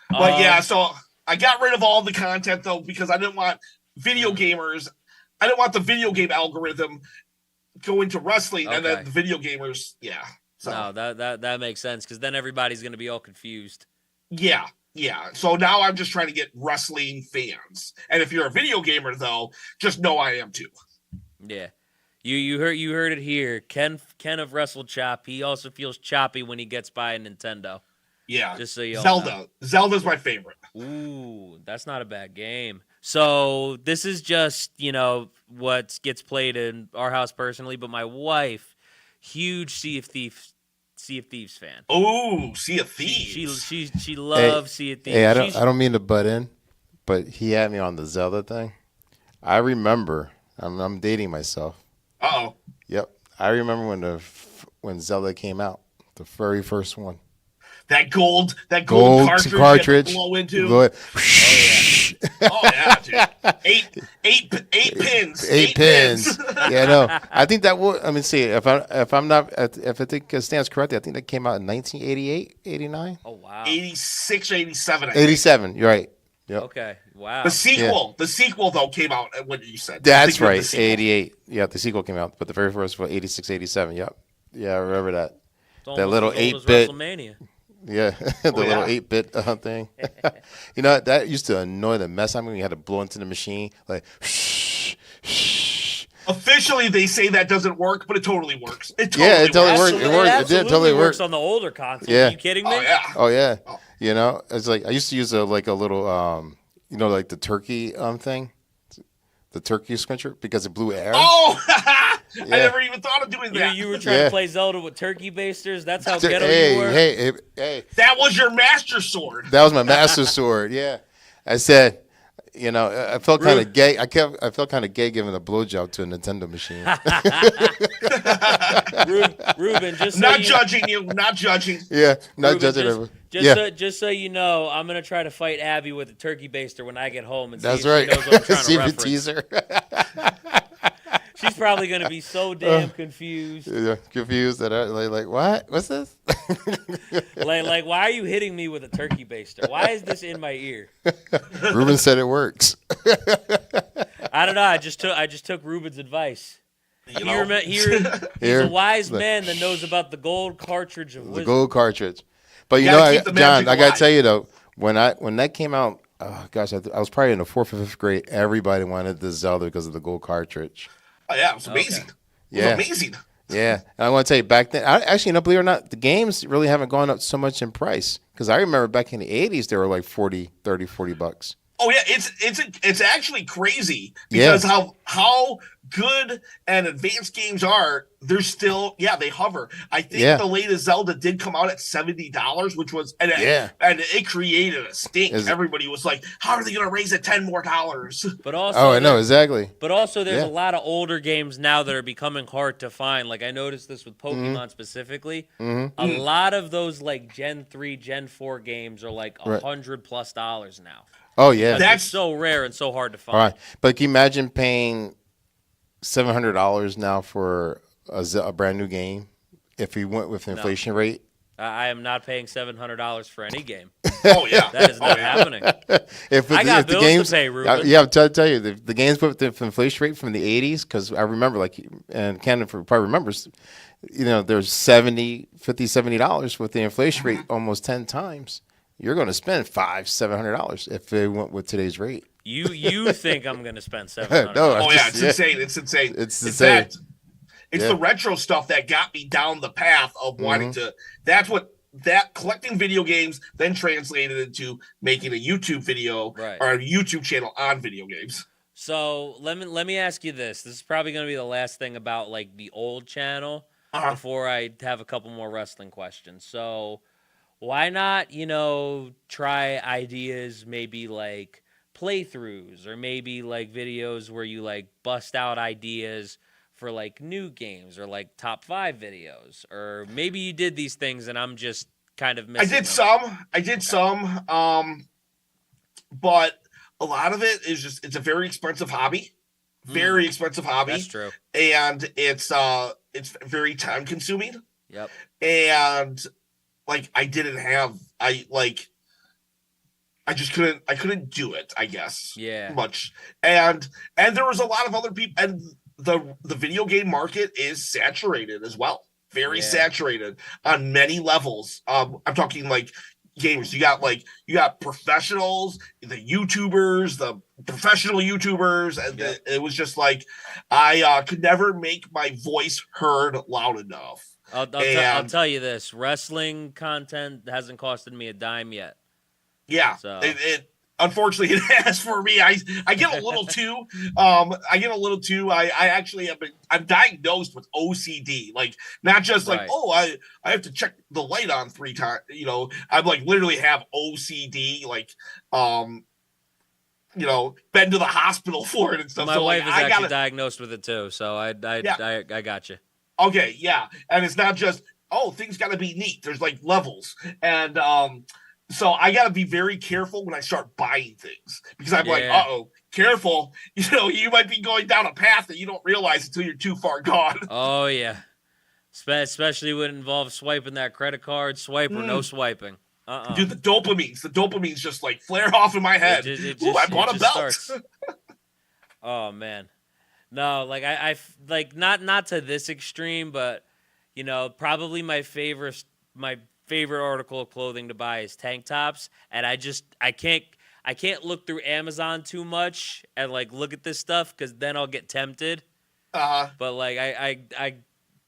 [SPEAKER 3] But so I got rid of all the content though because I didn't want video gamers. I didn't want the video game algorithm going to wrestling and then the video gamers. Yeah. So
[SPEAKER 1] no, that makes sense because then everybody's gonna be all confused.
[SPEAKER 3] Yeah. Yeah, so now I'm just trying to get wrestling fans, and if you're a video gamer, though, just know I am too.
[SPEAKER 1] Yeah, you heard it here. Ken of Wrestle Chop. He also feels choppy when he gets by a Nintendo.
[SPEAKER 3] Yeah,
[SPEAKER 1] just so you all know.
[SPEAKER 3] Zelda's my favorite.
[SPEAKER 1] Ooh, that's not a bad game. So this is just what gets played in our house personally, but my wife, huge Sea of Thieves fan.
[SPEAKER 3] Oh, Sea of Thieves.
[SPEAKER 1] She loves Sea of Thieves.
[SPEAKER 2] Hey, I don't mean to butt in, but he had me on the Zelda thing. I remember. I'm dating myself.
[SPEAKER 3] Uh-oh.
[SPEAKER 2] Yep. I remember when Zelda came out, the very first one.
[SPEAKER 3] That gold cartridge.
[SPEAKER 2] Blow into. Oh, yeah.
[SPEAKER 3] Oh yeah, dude. Eight pins.
[SPEAKER 2] Eight pins. Yeah, no. I think that will. I mean, see, if I'm not, if I think it stands correctly, I think that came out in 1988, 89.
[SPEAKER 1] Oh wow.
[SPEAKER 3] 86 or 87. I think.
[SPEAKER 2] 87. You're right. Yep.
[SPEAKER 1] Okay. Wow.
[SPEAKER 3] The sequel though came out at what you said.
[SPEAKER 2] That's right. 88. Yeah, the sequel came out, but the very first was 86, 87. Yep. Yeah, I remember that. That little 8-bit.
[SPEAKER 1] WrestleMania.
[SPEAKER 2] Yeah, the little 8-bit thing. You know, that used to annoy the mess. I mean, you had to blow into the machine like. Shh, shh.
[SPEAKER 3] Officially, they say that doesn't work, but it totally works. It
[SPEAKER 2] totally
[SPEAKER 3] works.
[SPEAKER 2] worked. It worked. It did totally work.
[SPEAKER 1] Works on the older consoles.
[SPEAKER 2] Yeah.
[SPEAKER 1] Are you kidding me?
[SPEAKER 3] Oh yeah.
[SPEAKER 2] Oh yeah. You know, it's like I used to use a little you know, like the turkey thing, the turkey squincher because it blew air.
[SPEAKER 3] Oh,
[SPEAKER 2] Yeah.
[SPEAKER 3] I never even thought of doing that.
[SPEAKER 1] You were trying to play Zelda with turkey basters. That's how ghetto
[SPEAKER 2] Hey,
[SPEAKER 1] you were.
[SPEAKER 2] hey.
[SPEAKER 3] That was your master sword.
[SPEAKER 2] That was my master sword. Yeah, I said, you know, I felt kind of gay. I felt kind of gay giving a blowjob to a Nintendo machine.
[SPEAKER 1] Ruben, just so
[SPEAKER 3] Not judging you. Not judging.
[SPEAKER 2] Yeah, not
[SPEAKER 1] Ruben,
[SPEAKER 2] judging.
[SPEAKER 1] just so you know, I'm gonna try to fight Abby with a turkey baster when I get home and see
[SPEAKER 2] That's
[SPEAKER 1] if
[SPEAKER 2] right.
[SPEAKER 1] she knows what I'm trying
[SPEAKER 2] See
[SPEAKER 1] to
[SPEAKER 2] if you
[SPEAKER 1] reference.
[SPEAKER 2] tease her.
[SPEAKER 1] She's probably gonna be so damn confused.
[SPEAKER 2] Yeah, confused that like what? What's this?
[SPEAKER 1] Like, why are you hitting me with a turkey baster? Why is this in my ear?
[SPEAKER 2] Ruben said it works.
[SPEAKER 1] I don't know. I just took Ruben's advice.
[SPEAKER 3] You know?
[SPEAKER 1] He's a wise man that knows about the gold cartridge of
[SPEAKER 2] The
[SPEAKER 1] wisdom.
[SPEAKER 2] gold cartridge. But you
[SPEAKER 3] Gotta
[SPEAKER 2] know,
[SPEAKER 3] keep the
[SPEAKER 2] John,
[SPEAKER 3] magic
[SPEAKER 2] I gotta
[SPEAKER 3] alive.
[SPEAKER 2] tell you though, when that came out, oh gosh, I was probably in the 4th or 5th grade. Everybody wanted the Zelda because of the gold cartridge.
[SPEAKER 3] Oh yeah, it was amazing.
[SPEAKER 1] Okay.
[SPEAKER 3] It was
[SPEAKER 2] Yeah.
[SPEAKER 3] amazing.
[SPEAKER 2] Yeah, and I want to tell you back then. Actually, no, believe it or not, the games really haven't gone up so much in price. Because I remember back in the 80s, they were like $40
[SPEAKER 3] Oh yeah, it's actually crazy because how good and advanced games are. They're still they hover. I think the latest Zelda did come out at $70, which was and it created a stink. Everybody was like, "How are they going to raise it $10 more?"
[SPEAKER 1] But also,
[SPEAKER 2] Oh, I know exactly.
[SPEAKER 1] But also, there's a lot of older games now that are becoming hard to find. Like I noticed this with Pokemon specifically. A lot of those like Gen 3, Gen 4 games are like $100+ now.
[SPEAKER 2] Oh yeah,
[SPEAKER 1] That's so rare and so hard to find.
[SPEAKER 2] All right, but can you imagine paying $700 now for a brand new game if we went with inflation rate?
[SPEAKER 1] I am not paying $700 for any game.
[SPEAKER 3] Oh yeah,
[SPEAKER 1] That is not happening.
[SPEAKER 2] I
[SPEAKER 1] got bills to pay, Ruben.
[SPEAKER 2] Yeah, I'm trying to tell you, the games with the inflation rate from the 80s, because I remember, like, and Ken probably remembers, you know, there's $70 with the inflation rate almost 10 times. You're going to spend $700 if they went with today's rate.
[SPEAKER 1] You think I'm going to spend $700?
[SPEAKER 2] No,
[SPEAKER 3] oh yeah, it's insane. It's insane.
[SPEAKER 2] It's insane.
[SPEAKER 3] It's the retro stuff that got me down the path of wanting to. That's what collecting video games then translated into making a YouTube video or a YouTube channel on video games.
[SPEAKER 1] So let me ask you this. This is probably going to be the last thing about like the old channel before I have a couple more wrestling questions. So why not, you know, try ideas maybe like playthroughs or maybe like videos where you like bust out ideas for like new games or like top 5 videos, or maybe you did these things and I'm just kind of missing
[SPEAKER 3] I did some, but a lot of it is just, it's a very expensive hobby, very expensive hobby.
[SPEAKER 1] That's true.
[SPEAKER 3] And it's very time consuming.
[SPEAKER 1] Yep.
[SPEAKER 3] And like, I couldn't do it, I guess.
[SPEAKER 1] Yeah.
[SPEAKER 3] Much. And there was a lot of other people, and the video game market is saturated as well. Very saturated on many levels. I'm talking like gamers. You got professionals, the YouTubers, the professional YouTubers, and it was just like I could never make my voice heard loud enough.
[SPEAKER 1] I'll tell you this: wrestling content hasn't costed me a dime yet.
[SPEAKER 3] Yeah,
[SPEAKER 1] so.
[SPEAKER 3] it unfortunately it has for me. I get a little too. I actually I'm diagnosed with OCD. Like not just like I have to check the light on 3 times. You know, I'm like literally have OCD. Like you know, been to the hospital for it and stuff.
[SPEAKER 1] My
[SPEAKER 3] so
[SPEAKER 1] wife
[SPEAKER 3] like,
[SPEAKER 1] is actually diagnosed with it too. So I got you.
[SPEAKER 3] Okay, yeah, and it's not just things got to be neat. There's like levels, and So I got to be very careful when I start buying things because I'm like,
[SPEAKER 1] Yeah.
[SPEAKER 3] careful. You might be going down a path that you don't realize until you're too far gone.
[SPEAKER 1] Oh yeah. Especially when it involves swiping that credit card, swipe or no swiping.
[SPEAKER 3] Dude, the dopamine's just like flare off in my head. Ooh, I bought a belt.
[SPEAKER 1] Starts. Oh man. No, like I like not to this extreme, but probably my favorite article of clothing to buy is tank tops, and I can't look through Amazon too much and like look at this stuff because then I'll get tempted. But like I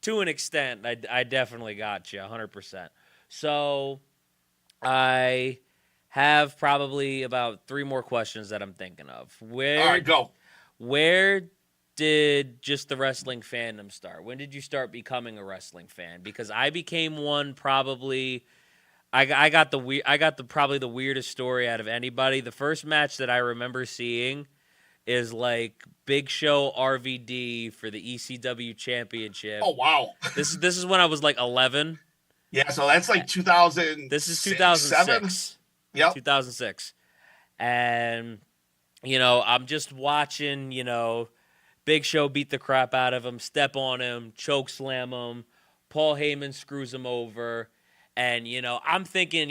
[SPEAKER 1] to an extent, I definitely got you 100%. So I have probably about 3 more questions that I'm thinking of.
[SPEAKER 3] All right, go.
[SPEAKER 1] Where did just the wrestling fandom start? When did you start becoming a wrestling fan? Because I became one probably. I got probably the weirdest story out of anybody. The first match that I remember seeing is like Big Show RVD for the ECW Championship.
[SPEAKER 3] Oh wow!
[SPEAKER 1] This is when I was like 11.
[SPEAKER 3] Yeah, so that's like 2000.
[SPEAKER 1] This is 2006.
[SPEAKER 3] Yep.
[SPEAKER 1] 2006, and I'm just watching. Big Show beat the crap out of him, step on him, choke slam him. Paul Heyman screws him over. And, I'm thinking,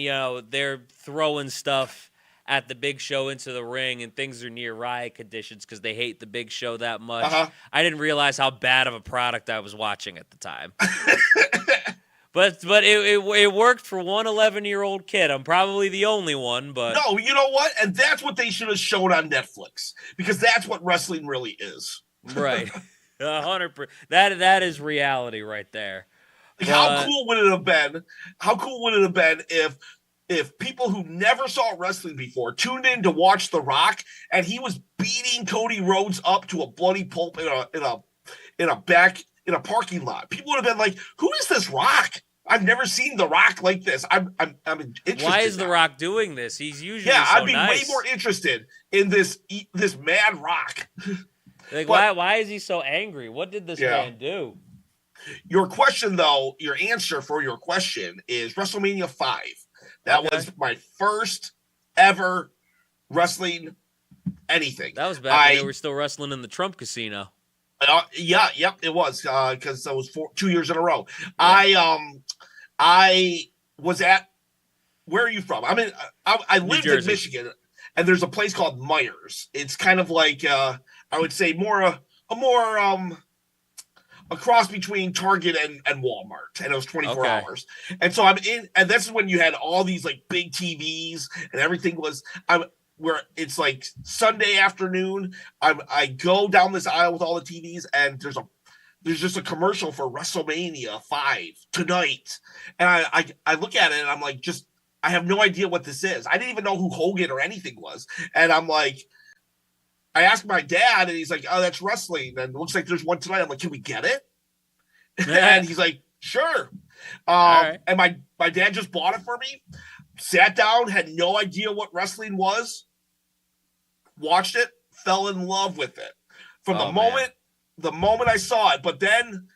[SPEAKER 1] they're throwing stuff at the Big Show into the ring and things are near riot conditions because they hate the Big Show that much. I didn't realize how bad of a product I was watching at the time. But it worked for one 11-year-old kid. I'm probably the only one, but...
[SPEAKER 3] No, you know what? And that's what they should have shown on Netflix because that's what wrestling really is.
[SPEAKER 1] Right. 100%. That is reality right there.
[SPEAKER 3] Like, how cool would it have been? How cool would it have been if people who never saw wrestling before tuned in to watch The Rock and he was beating Cody Rhodes up to a bloody pulp in a parking lot? People would have been like, "Who is this Rock? I've never seen The Rock like this. I'm interested."
[SPEAKER 1] Why is
[SPEAKER 3] now.
[SPEAKER 1] The Rock doing this? He's usually
[SPEAKER 3] I'd be
[SPEAKER 1] nice.
[SPEAKER 3] way more interested in this mad Rock.
[SPEAKER 1] Like, why is he so angry? What did this man do?
[SPEAKER 3] Your question, though, your answer for your question is WrestleMania 5. That was my first ever wrestling anything.
[SPEAKER 1] That was back when they were still wrestling in the Trump Casino.
[SPEAKER 3] Yep, it was because that was 2 years in a row. Yeah. I was at. Where are you from? I lived in Michigan, and there's a place called Myers. It's kind of like I would say a cross between Target and Walmart, and it was 24 hours. And so I'm in, and this is when you had all these like big TVs, and everything was. Where it's like Sunday afternoon, I go down this aisle with all the TVs, and there's just a commercial for WrestleMania 5 tonight, and I look at it and I'm like, I have no idea what this is. I didn't even know who Hogan or anything was, and I'm like. I asked my dad, and he's like, "Oh, that's wrestling, and it looks like there's one tonight." I'm like, "Can we get it?" And he's like, "Sure." Right. And my dad just bought it for me. Sat down, had no idea what wrestling was. Watched it, fell in love with it from the moment I saw it. But then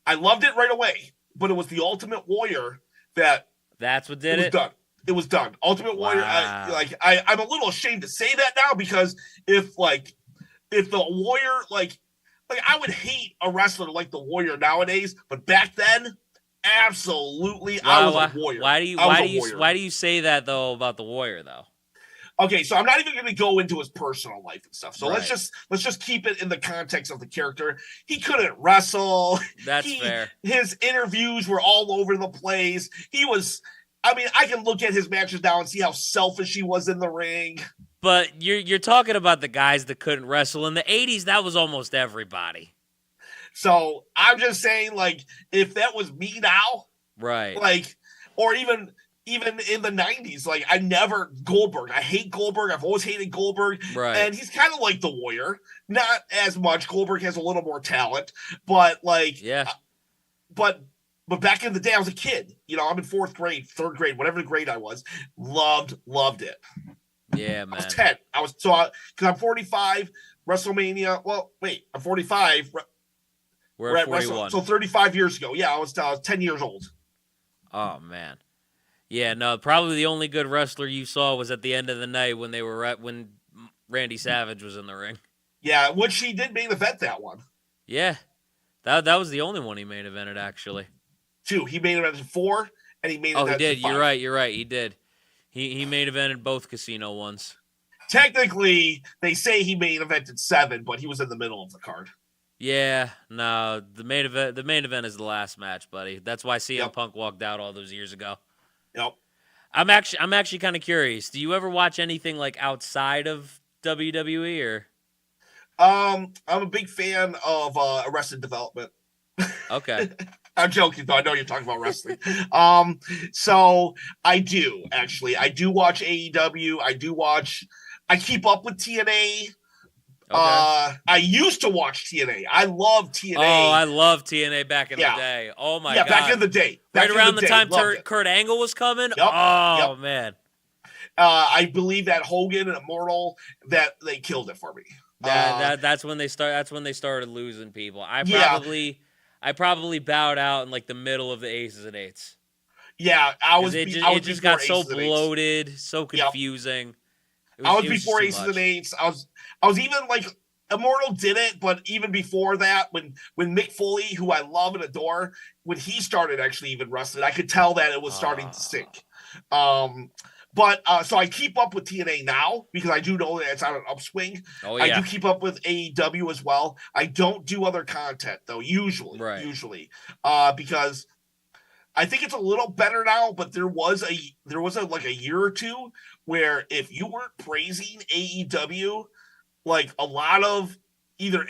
[SPEAKER 3] I loved it right away. But it was the Ultimate Warrior that's what did it. Done. It was done. Ultimate Warrior.
[SPEAKER 1] Wow.
[SPEAKER 3] I'm a little ashamed to say that now because if the Warrior like I would hate a wrestler like the Warrior nowadays, but back then, absolutely, I was a Warrior.
[SPEAKER 1] Why do you say that though about the Warrior though?
[SPEAKER 3] Okay, so I'm not even going to go into his personal life and stuff. So let's just keep it in the context of the character. He couldn't wrestle.
[SPEAKER 1] That's fair.
[SPEAKER 3] His interviews were all over the place. He was. I can look at his matches now and see how selfish he was in the ring.
[SPEAKER 1] But you're talking about the guys that couldn't wrestle. In the 80s, that was almost everybody.
[SPEAKER 3] So I'm just saying, like, if that was me now,
[SPEAKER 1] right?
[SPEAKER 3] Like, or even in the 90s, like, Goldberg. I hate Goldberg. I've always hated Goldberg.
[SPEAKER 1] Right.
[SPEAKER 3] And he's kind of like the Warrior. Not as much. Goldberg has a little more talent. But, like,
[SPEAKER 1] yeah.
[SPEAKER 3] But back in the day, I was a kid. I'm in 4th grade, 3rd grade, whatever grade I was. Loved it.
[SPEAKER 1] Yeah, man.
[SPEAKER 3] I was 10. Because I'm 45, WrestleMania. Well, wait, I'm 45.
[SPEAKER 1] We're at 41.
[SPEAKER 3] So 35 years ago. Yeah, I was 10 years old.
[SPEAKER 1] Oh, man. Yeah, no, probably the only good wrestler you saw was at the end of the night when when Randy Savage was in the ring.
[SPEAKER 3] Yeah, which he did main event that one.
[SPEAKER 1] Yeah, that was the only one he main evented actually.
[SPEAKER 3] 2. He main evented 4, and he main
[SPEAKER 1] Oh, he
[SPEAKER 3] evented
[SPEAKER 1] did.
[SPEAKER 3] 5.
[SPEAKER 1] You're right. He did. He main evented both casino ones.
[SPEAKER 3] Technically, they say he main evented 7, but he was in the middle of the card.
[SPEAKER 1] Yeah, no, the main event is the last match, buddy. That's why CM
[SPEAKER 3] Yep.
[SPEAKER 1] Punk walked out all those years ago.
[SPEAKER 3] Yep.
[SPEAKER 1] I'm actually kind of curious. Do you ever watch anything like outside of WWE or?
[SPEAKER 3] I'm a big fan of Arrested Development.
[SPEAKER 1] Okay.
[SPEAKER 3] I'm joking, though. I know you're talking about wrestling. So I do actually. I do watch AEW. I keep up with TNA.
[SPEAKER 1] Okay.
[SPEAKER 3] I used to watch TNA. I love TNA.
[SPEAKER 1] Oh, I love TNA back in the day. Oh my god.
[SPEAKER 3] Back in the day.
[SPEAKER 1] Right around the time Kurt Angle was coming.
[SPEAKER 3] Yep.
[SPEAKER 1] Oh man.
[SPEAKER 3] I believe that Hogan and Immortal that they killed it for me.
[SPEAKER 1] That's when they started losing people. I probably bowed out in like the middle of the Aces and Eights.
[SPEAKER 3] Yeah,
[SPEAKER 1] It just got so bloated, so confusing.
[SPEAKER 3] Yep. I was before Aces and Eights. I was even like Immortal did it, but even before that, when Mick Foley, who I love and adore, when he started actually even wrestling, I could tell that it was starting to sink. But so I keep up with TNA now because I do know that it's on an upswing.
[SPEAKER 1] Oh, yeah.
[SPEAKER 3] I do keep up with AEW as well. I don't do other content though, usually, because I think it's a little better now. But there was like a year or two where if you weren't praising AEW, like a lot of either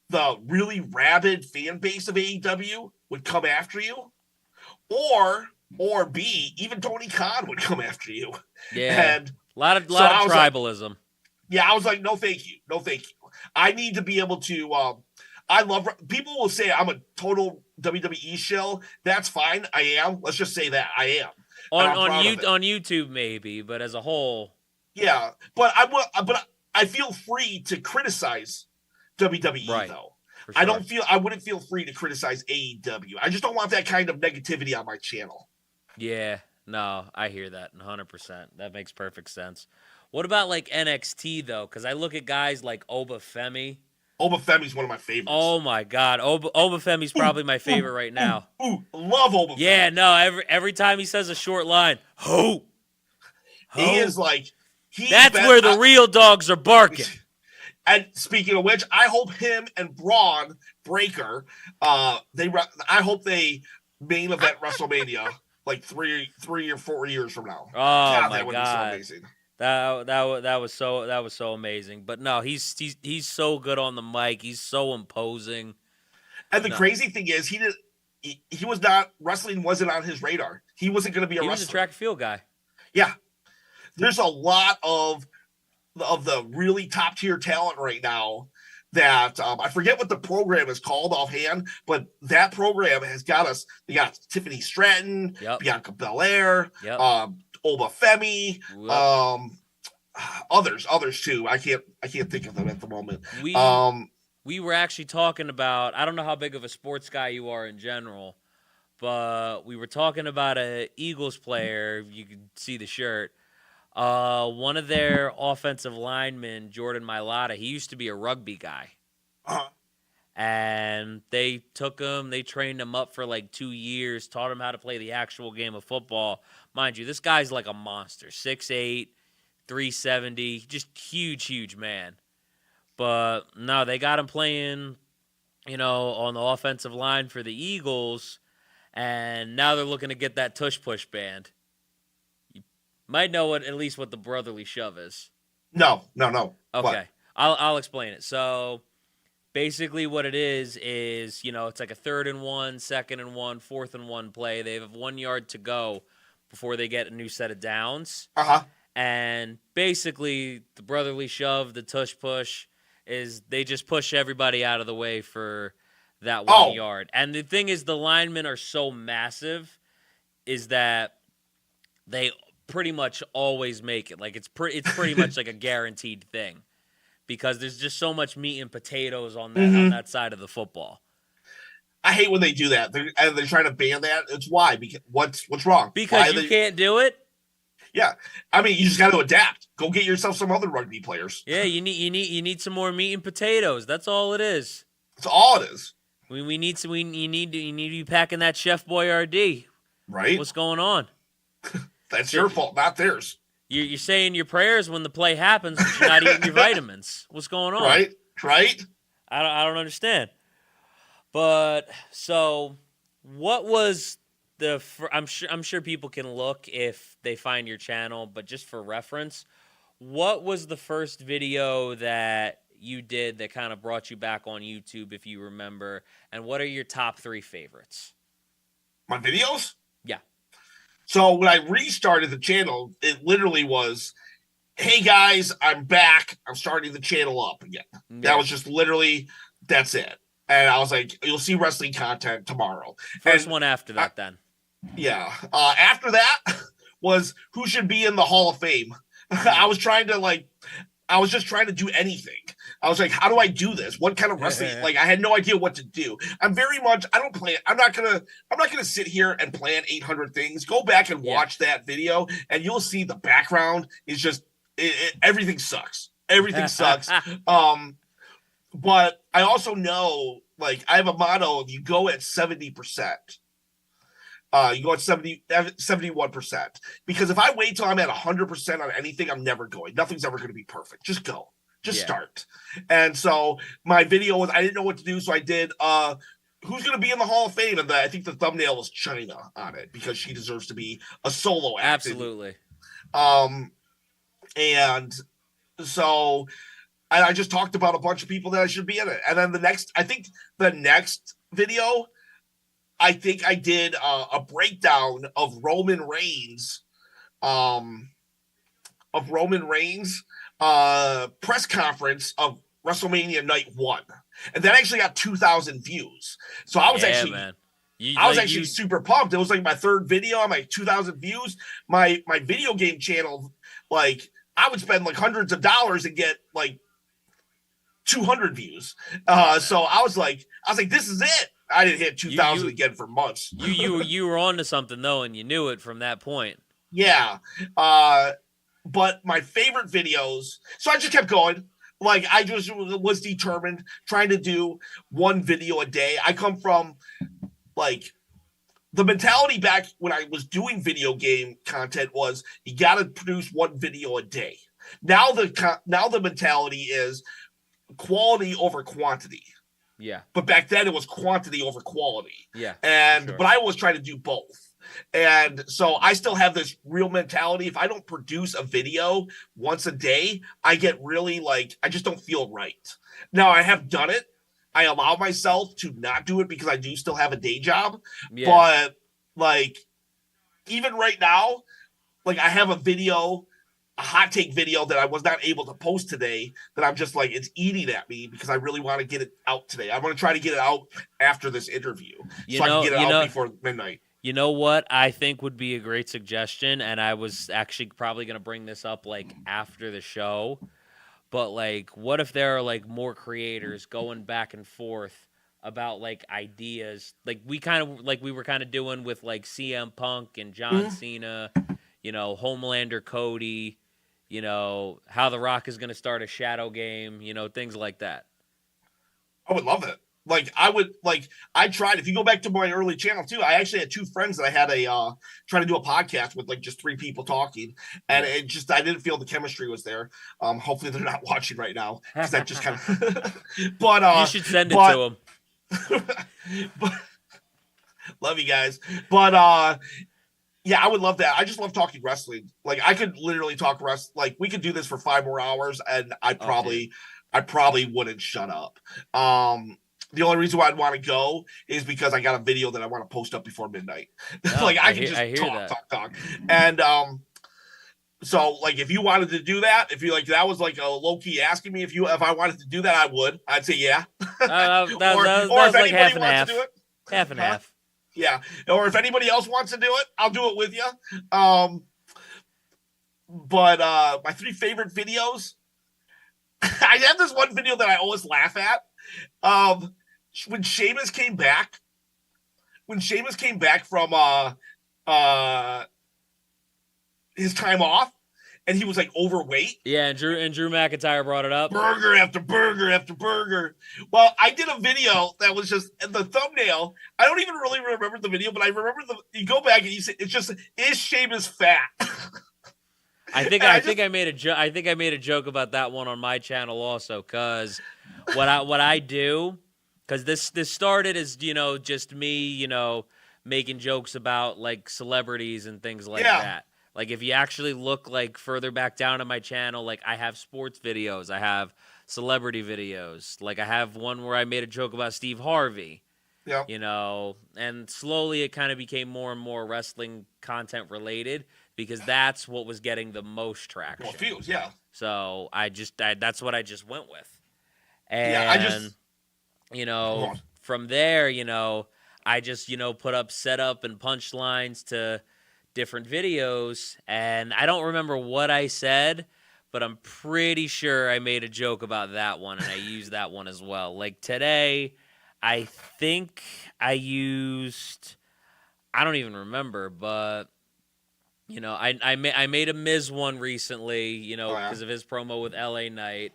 [SPEAKER 3] the really rabid fan base of AEW would come after you, or B, even Tony Khan would come after you.
[SPEAKER 1] Yeah.
[SPEAKER 3] And
[SPEAKER 1] a lot of tribalism.
[SPEAKER 3] I was like, no, thank you. No, thank you. I need to be able to, people will say I'm a total WWE shill. That's fine. I am. Let's just say that I am.
[SPEAKER 1] On YouTube maybe, but as a whole.
[SPEAKER 3] Yeah. But I feel free to criticize WWE though. Sure. I wouldn't feel free to criticize AEW. I just don't want that kind of negativity on my channel.
[SPEAKER 1] Yeah, no, I hear that 100%. That makes perfect sense. What about like NXT though? Because I look at guys like Oba Femi.
[SPEAKER 3] Oba Femi's one of my favorites.
[SPEAKER 1] Oh my God, Oba Femi's probably my favorite right now.
[SPEAKER 3] Love Oba Femi.
[SPEAKER 1] Yeah, no, every time he says a short line, ho,
[SPEAKER 3] he is like
[SPEAKER 1] that's where the real dogs are barking.
[SPEAKER 3] And speaking of which, I hope him and Braun Breaker, I hope they main event WrestleMania like 3 or 4 years from now.
[SPEAKER 1] Oh my
[SPEAKER 3] that would
[SPEAKER 1] God,
[SPEAKER 3] be so amazing.
[SPEAKER 1] That was so amazing. But no, he's so good on the mic. He's so imposing.
[SPEAKER 3] And the crazy thing is, he was not wrestling. Wasn't on his radar. He wasn't going to be a wrestler.
[SPEAKER 1] He was a track and field guy.
[SPEAKER 3] Yeah, there's a lot of the really top tier talent right now that I forget what the program is called offhand, but that program has got us. They got Tiffany Stratton, Bianca Belair, Oba Femi, others too. I can't think of them at the moment.
[SPEAKER 1] We were actually talking about, I don't know how big of a sports guy you are in general, but we were talking about a Eagles player. You can see the shirt. One of their offensive linemen, Jordan Mailata, he used to be a rugby guy. And they took him, they trained him up for like 2 years, taught him how to play the actual game of football. Mind you, this guy's like a monster, 6'8", 370, just huge man. But no, they got him playing, on the offensive line for the Eagles, and now they're looking to get that tush push band. Might know at least what the brotherly shove is.
[SPEAKER 3] No.
[SPEAKER 1] Okay,
[SPEAKER 3] what?
[SPEAKER 1] I'll explain it. So basically what it is, it's like a 3rd and 1, 2nd and 1, 4th and 1 play. They have 1 yard to go before they get a new set of downs. And basically the brotherly shove, the tush push, is they just push everybody out of the way for that 1 yard. And the thing is, the linemen are so massive is that they pretty much always make it. Like it's pretty much like a guaranteed thing because there's just so much meat and potatoes on that on that side of the football.
[SPEAKER 3] I hate when they do that. They're trying to ban that. It's why? Because what's wrong?
[SPEAKER 1] Because you can't do it.
[SPEAKER 3] Yeah, I mean, you just got to adapt. Go get yourself some other rugby players.
[SPEAKER 1] Yeah, you need some more meat and potatoes. That's all it is.
[SPEAKER 3] That's all it is.
[SPEAKER 1] We need some. You need to be packing that Chef Boyardee.
[SPEAKER 3] Right.
[SPEAKER 1] What's going on?
[SPEAKER 3] That's your fault, not theirs.
[SPEAKER 1] You're saying your prayers when the play happens, but you're not eating your vitamins. What's going on?
[SPEAKER 3] Right.
[SPEAKER 1] I don't understand. But so, what was I'm sure people can look if they find your channel, but just for reference, what was the first video that you did that kind of brought you back on YouTube, if you remember, and what are your top 3 favorites?
[SPEAKER 3] My videos?
[SPEAKER 1] Yeah.
[SPEAKER 3] So when I restarted the channel, it literally was, hey guys, I'm back. I'm starting the channel up again. Yeah. That was just literally, that's it. And I was like, you'll see wrestling content tomorrow.
[SPEAKER 1] First one after that, then.
[SPEAKER 3] Yeah. After that was who should be in the Hall of Fame. I was just trying to do anything. I was like, how do I do this? What kind of wrestling? Like, I had no idea what to do. I don't plan. I'm not gonna sit here and plan 800 things. Go back and watch that video, and you'll see the background is just everything sucks. Everything sucks. But I also know, like, I have a motto of you go at 70%. You go at 71%. Because if I wait till I'm at 100% on anything, I'm never going. Nothing's ever going to be perfect. Just go. Just start. And so my video was, I didn't know what to do, so I did who's going to be in the Hall of Fame, and I think the thumbnail was China on it because she deserves to be a solo act.
[SPEAKER 1] Absolutely.
[SPEAKER 3] And so I just talked about a bunch of people that I should be in it. And then the next video, I think I did a breakdown of Roman Reigns, press conference of WrestleMania Night 1, and that actually got 2,000 views. So I was actually super pumped. It was like my third video. I'm like 2,000 views. My video game channel, like, I would spend like hundreds of dollars and get like 200 views. So I was like, this is it. I didn't hit 2,000 again for months.
[SPEAKER 1] You were on to something though, and you knew it from that point.
[SPEAKER 3] Yeah. But my favorite videos, so I just kept going. Like, I just was determined, trying to do one video a day. I come from, like, the mentality back when I was doing video game content was you got to produce one video a day. Now the mentality is quality over quantity.
[SPEAKER 1] Yeah.
[SPEAKER 3] But back then it was quantity over quality.
[SPEAKER 1] Yeah.
[SPEAKER 3] But I was trying to do both. And so I still have this real mentality. If I don't produce a video once a day, I get really, like, I just don't feel right. Now, I have done it. I allow myself to not do it because I do still have a day job. Yeah. But, like, even right now, like, I have a hot take video that I was not able to post today that I'm just like, it's eating at me because I really want to get it out today. I'm going to try to get it out after this interview I can get it out before midnight.
[SPEAKER 1] You know what I think would be a great suggestion, and I was actually probably going to bring this up, like, after the show, but, like, what if there are, like, more creators going back and forth about, like, ideas, like we were kind of doing with, like, CM Punk and John Cena, you know, Homelander Cody, you know, how The Rock is going to start a shadow game, you know, things like that.
[SPEAKER 3] I would love it. Like, I tried, if you go back to my early channel too, I actually had 2 friends that I had trying to do a podcast with, like, just 3 people talking. And I didn't feel the chemistry was there. Hopefully they're not watching right now, because that just kind of, but,
[SPEAKER 1] you should send it to them.
[SPEAKER 3] But, love you guys. But, yeah, I would love that. I just love talking wrestling. Like, I could literally talk like, we could do this for 5 more hours and I probably wouldn't shut up. The only reason why I'd want to go is because I got a video that I want to post up before midnight. Like, I can just talk. And so, like, if you wanted to do that, if you, like, that was like a low key asking me if I wanted to do that, I would. I'd say yeah.
[SPEAKER 1] That was like half and half. Half and half.
[SPEAKER 3] Yeah. Or if anybody else wants to do it, I'll do it with you. But my 3 favorite videos, I have this one video that I always laugh at. When Sheamus came back when Sheamus came back from his time off, and he was like overweight.
[SPEAKER 1] Yeah, and Drew McIntyre brought it up.
[SPEAKER 3] Burger after burger after burger. Well, I did a video that was just the thumbnail. I don't even really remember the video, but I remember you go back and you say it's just, is Sheamus fat?
[SPEAKER 1] I think I made a joke about that one on my channel also, because what I do, because this started as, you know, just me, you know, making jokes about like celebrities and things like that. Like, if you actually look like further back down on my channel, like I have sports videos, I have celebrity videos. Like, I have one where I made a joke about Steve Harvey.
[SPEAKER 3] Yeah.
[SPEAKER 1] You know, and slowly it kind of became more and more wrestling content related, because that's what was getting the most traction.
[SPEAKER 3] Well, feels, yeah.
[SPEAKER 1] So that's what I just went with. And you know, from there, you know, I just, you know, put up setup and punchlines to different videos, and I don't remember what I said, but I'm pretty sure I made a joke about that one, and I used that one as well. Like today, I think I used, I don't even remember, but you know, I made a Miz one recently, you know, because of his promo with LA Knight.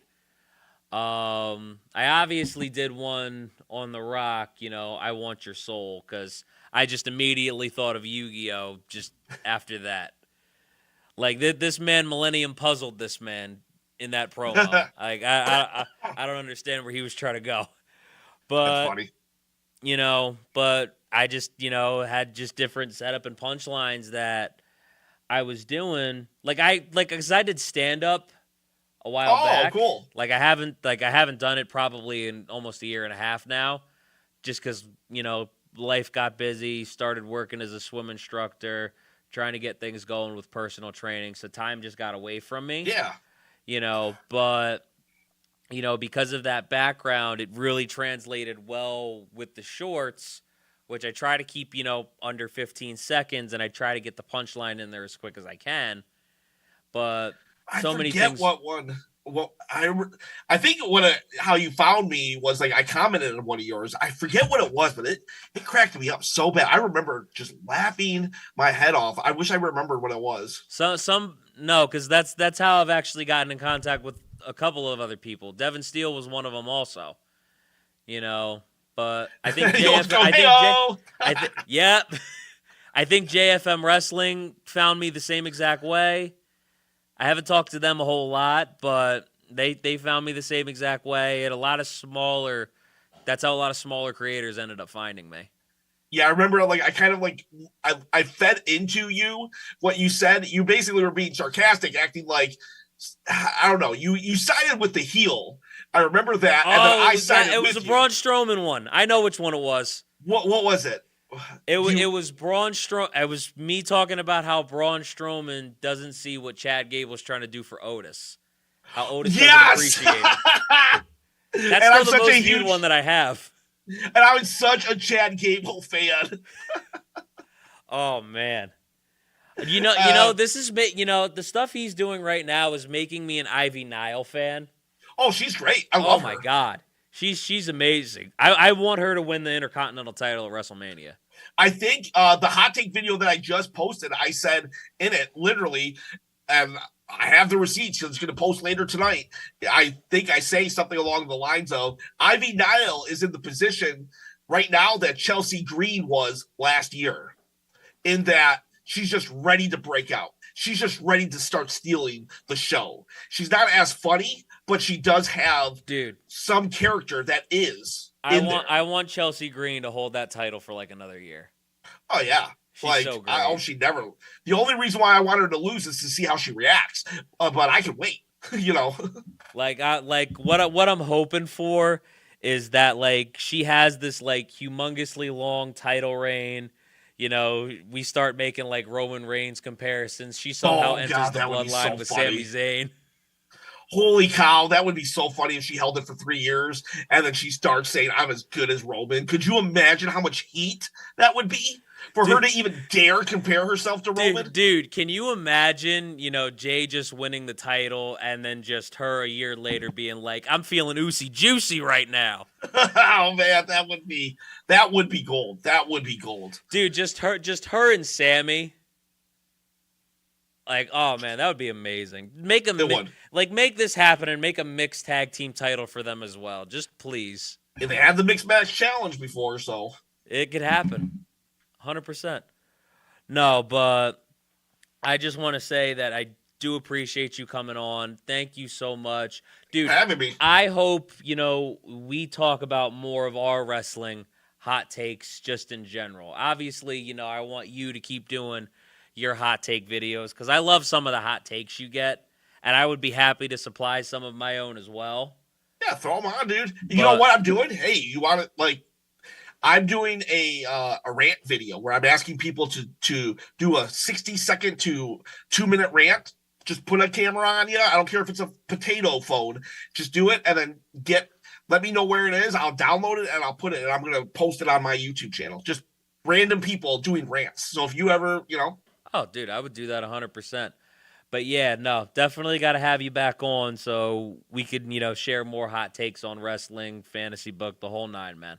[SPEAKER 1] I obviously did one on The Rock, you know, I Want Your Soul, because I just immediately thought of Yu-Gi-Oh! Just after that. Like, this man Millennium puzzled this man in that promo. Like, I don't understand where he was trying to go. But,
[SPEAKER 3] that's funny.
[SPEAKER 1] You know, but I just, you know, had just different setup and punchlines that I was doing. Because I did stand-up a while back.
[SPEAKER 3] Oh, cool.
[SPEAKER 1] Like, I haven't done it probably in almost a year and a half now, just because, you know, life got busy, started working as a swim instructor, trying to get things going with personal training, so time just got away from me.
[SPEAKER 3] Yeah.
[SPEAKER 1] You know, but, you know, because of that background, it really translated well with the shorts, which I try to keep, you know, under 15 seconds, and I try to get the punchline in there as quick as I can. But so many things.
[SPEAKER 3] What one? Well, I think how you found me was like I commented on one of yours. I forget what it was, but it cracked me up so bad. I remember just laughing my head off. I wish I remembered what it was.
[SPEAKER 1] No, because that's how I've actually gotten in contact with a couple of other people. Devin Steele was one of them also. You know, but I think I think JFM Wrestling found me the same exact way. I haven't talked to them a whole lot, but they found me the same exact way. And that's how a lot of smaller creators ended up finding me.
[SPEAKER 3] Yeah, I remember, like, I kind of, like, I fed into you what you said. You basically were being sarcastic, acting like, I don't know, you sided with the heel. I remember that, and then I sided with you.
[SPEAKER 1] It was a Braun Strowman one. I know which one it was.
[SPEAKER 3] What was it?
[SPEAKER 1] It was Braun Strowman. It was me talking about how Braun Strowman doesn't see what Chad Gable's trying to do for Otis. How Otis doesn't appreciate it. That's still the most viewed one that I have.
[SPEAKER 3] And I'm such a Chad Gable fan.
[SPEAKER 1] Oh man, you know, this is the stuff he's doing right now is making me an Ivy Nile fan.
[SPEAKER 3] Oh, she's great. I love her.
[SPEAKER 1] Oh my god. She's amazing. I want her to win the Intercontinental title at WrestleMania.
[SPEAKER 3] I think the hot take video that I just posted, I said in it, literally, and I have the receipts because it's going to post later tonight. I think I say something along the lines of, Ivy Nile is in the position right now that Chelsea Green was last year, in that she's just ready to break out. She's just ready to start stealing the show. She's not as funny, but she does have some character that is.
[SPEAKER 1] I want Chelsea Green to hold that title for like another year.
[SPEAKER 3] Oh yeah,
[SPEAKER 1] she's so great.
[SPEAKER 3] She never. The only reason why I want her to lose is to see how she reacts. But I can wait. You know,
[SPEAKER 1] like what I'm hoping for is that like she has this like humongously long title reign. You know, we start making like Roman Reigns comparisons. She somehow enters the bloodline with Sami Zayn.
[SPEAKER 3] Holy cow, that would be so funny if she held it for 3 years and then she starts saying, I'm as good as Roman. Could you imagine how much heat that would be? For her to even dare compare herself to Roman?
[SPEAKER 1] Dude, can you imagine, Jay just winning the title and then just her a year later being like, I'm feeling oosey juicy right now.
[SPEAKER 3] Oh man, that would be gold. That would be gold.
[SPEAKER 1] Dude, just her and Sammy. Like, oh man, that would be amazing. Make this happen and make a mixed tag team title for them as well. Just please.
[SPEAKER 3] They had the mixed match challenge before, so
[SPEAKER 1] it could happen. 100%. No, but I just want to say that I do appreciate you coming on. Thank you so much. Dude,
[SPEAKER 3] having me.
[SPEAKER 1] I hope, we talk about more of our wrestling hot takes just in general. Obviously, I want you to keep doing your hot take videos because I love some of the hot takes you get, and I would be happy to supply some of my own as well.
[SPEAKER 3] Yeah, throw them on, dude. You know what I'm doing? Hey, you want to, I'm doing a rant video where I'm asking people to do a 60-second to 2-minute rant. Just put a camera on you. I don't care if it's a potato phone. Just do it and then let me know where it is. I'll download it and I'll put it and I'm going to post it on my YouTube channel. Just random people doing rants. So if you ever,
[SPEAKER 1] Oh, dude, I would do that 100%. But yeah, no, definitely got to have you back on so we could, share more hot takes on wrestling, fantasy book, the whole nine, man.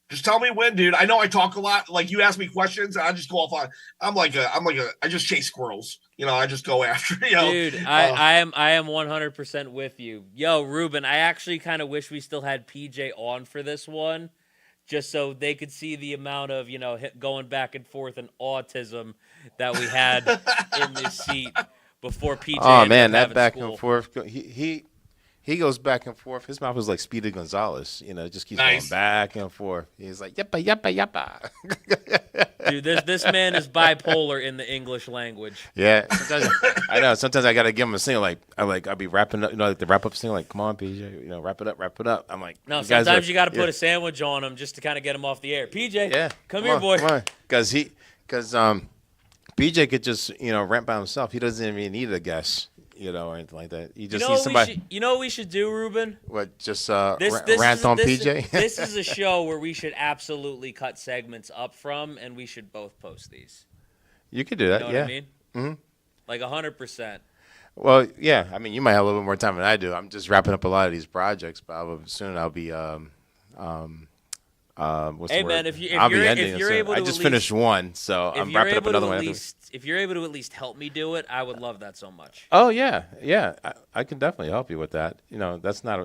[SPEAKER 3] Just tell me when, dude. I know I talk a lot. Like you ask me questions, and I just go off on. I just chase squirrels. I just go after.
[SPEAKER 1] Dude, I am 100% with you. Yo, Ruben, I actually kind of wish we still had PJ on for this one, just so they could see the amount of going back and forth and autism that we had in this seat before PJ.
[SPEAKER 2] Oh man, that back and forth. He goes back and forth. His mouth is like Speedy Gonzalez. It just keeps going back and forth. He's like, yappa, yappa, yappa.
[SPEAKER 1] Dude, this man is bipolar in the English language.
[SPEAKER 2] Yeah. I know. Sometimes I got to give him a single. I'll be wrapping up, like the wrap up single, like, come on, PJ, wrap it up. I'm like,
[SPEAKER 1] no, sometimes you got to put a sandwich on him just to kind of get him off the air. PJ, come here, boy. Come on.
[SPEAKER 2] Because PJ could just, rant by himself. He doesn't even need a guest. Or anything like that. You just need somebody.
[SPEAKER 1] You know what we should do, Ruben?
[SPEAKER 2] What, just rant on PJ?
[SPEAKER 1] This is a show where we should absolutely cut segments up from, and we should both post these.
[SPEAKER 2] You could do that,
[SPEAKER 1] you know
[SPEAKER 2] yeah.
[SPEAKER 1] What I mean? Mm-hmm. Like 100%.
[SPEAKER 2] Well, yeah. I mean, you might have a little bit more time than I do. I'm just wrapping up a lot of these projects, but soon I'll be what's the word?
[SPEAKER 1] Man, if you're able to,
[SPEAKER 2] I just finished one, so I'm wrapping up another one.
[SPEAKER 1] If you're able to at least help me do it, I would love that so much.
[SPEAKER 2] Oh yeah. I can definitely help you with that. That's not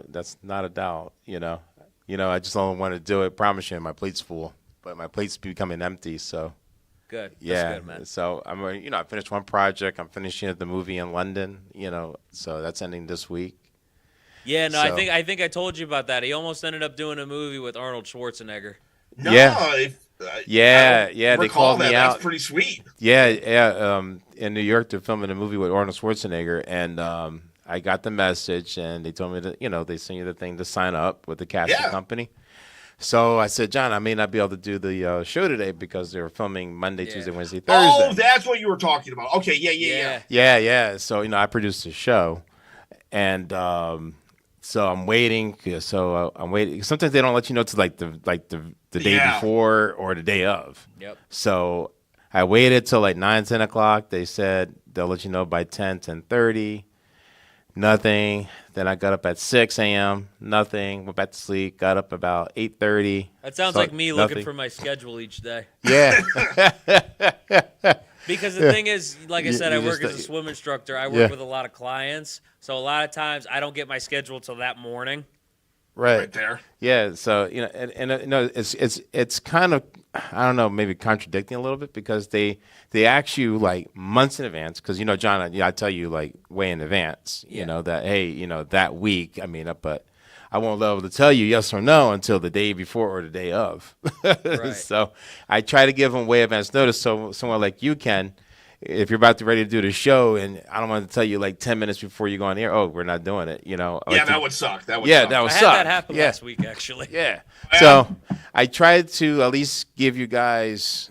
[SPEAKER 2] a doubt. I just don't want to do it. Promise you, my plate's full, but my plate's becoming empty. So
[SPEAKER 1] good.
[SPEAKER 2] Yeah.
[SPEAKER 1] That's good, man.
[SPEAKER 2] So I finished one project. I'm finishing the movie in London. So that's ending this week.
[SPEAKER 1] Yeah, no, so, I think I told you about that. He almost ended up doing a movie with Arnold Schwarzenegger.
[SPEAKER 3] No,
[SPEAKER 2] yeah. They called me out.
[SPEAKER 3] That's pretty sweet.
[SPEAKER 2] Yeah. In New York, they're filming a movie with Arnold Schwarzenegger, and I got the message, and they told me that they send you the thing to sign up with the casting company. So I said, John, I may not be able to do the show today because they were filming Monday, Tuesday, Wednesday, Thursday.
[SPEAKER 3] Oh, that's what you were talking about. Okay,
[SPEAKER 2] yeah. So I produced the show, and so I'm waiting. So I'm waiting. Sometimes they don't let you know to the day before or the day of.
[SPEAKER 1] Yep.
[SPEAKER 2] So I waited till 9, 10 o'clock. They said they'll let you know by 10:30. Nothing. Then I got up at 6 a.m. Nothing. Went back to sleep. Got up about 8:30.
[SPEAKER 1] That sounds like me looking for my schedule each day.
[SPEAKER 2] Yeah.
[SPEAKER 1] Because the thing is, like I said, I work as a swim instructor. I work with a lot of clients. So a lot of times I don't get my schedule till that morning.
[SPEAKER 2] Right
[SPEAKER 3] there.
[SPEAKER 2] Yeah. So it's kind of, I don't know, maybe contradicting a little bit because they ask you months in advance because John, I tell you way in advance. That hey, that week. But I won't be able to tell you yes or no until the day before or the day of. Right. So I try to give them way advance notice so someone like you can. If you're about to ready to do the show and I don't want to tell you 10 minutes before you go on air, we're not doing it,
[SPEAKER 3] that would suck. That would
[SPEAKER 2] suck.
[SPEAKER 3] That
[SPEAKER 2] would
[SPEAKER 1] suck.
[SPEAKER 2] I
[SPEAKER 1] had that happen last week, actually.
[SPEAKER 2] Yeah. So I tried to at least give you guys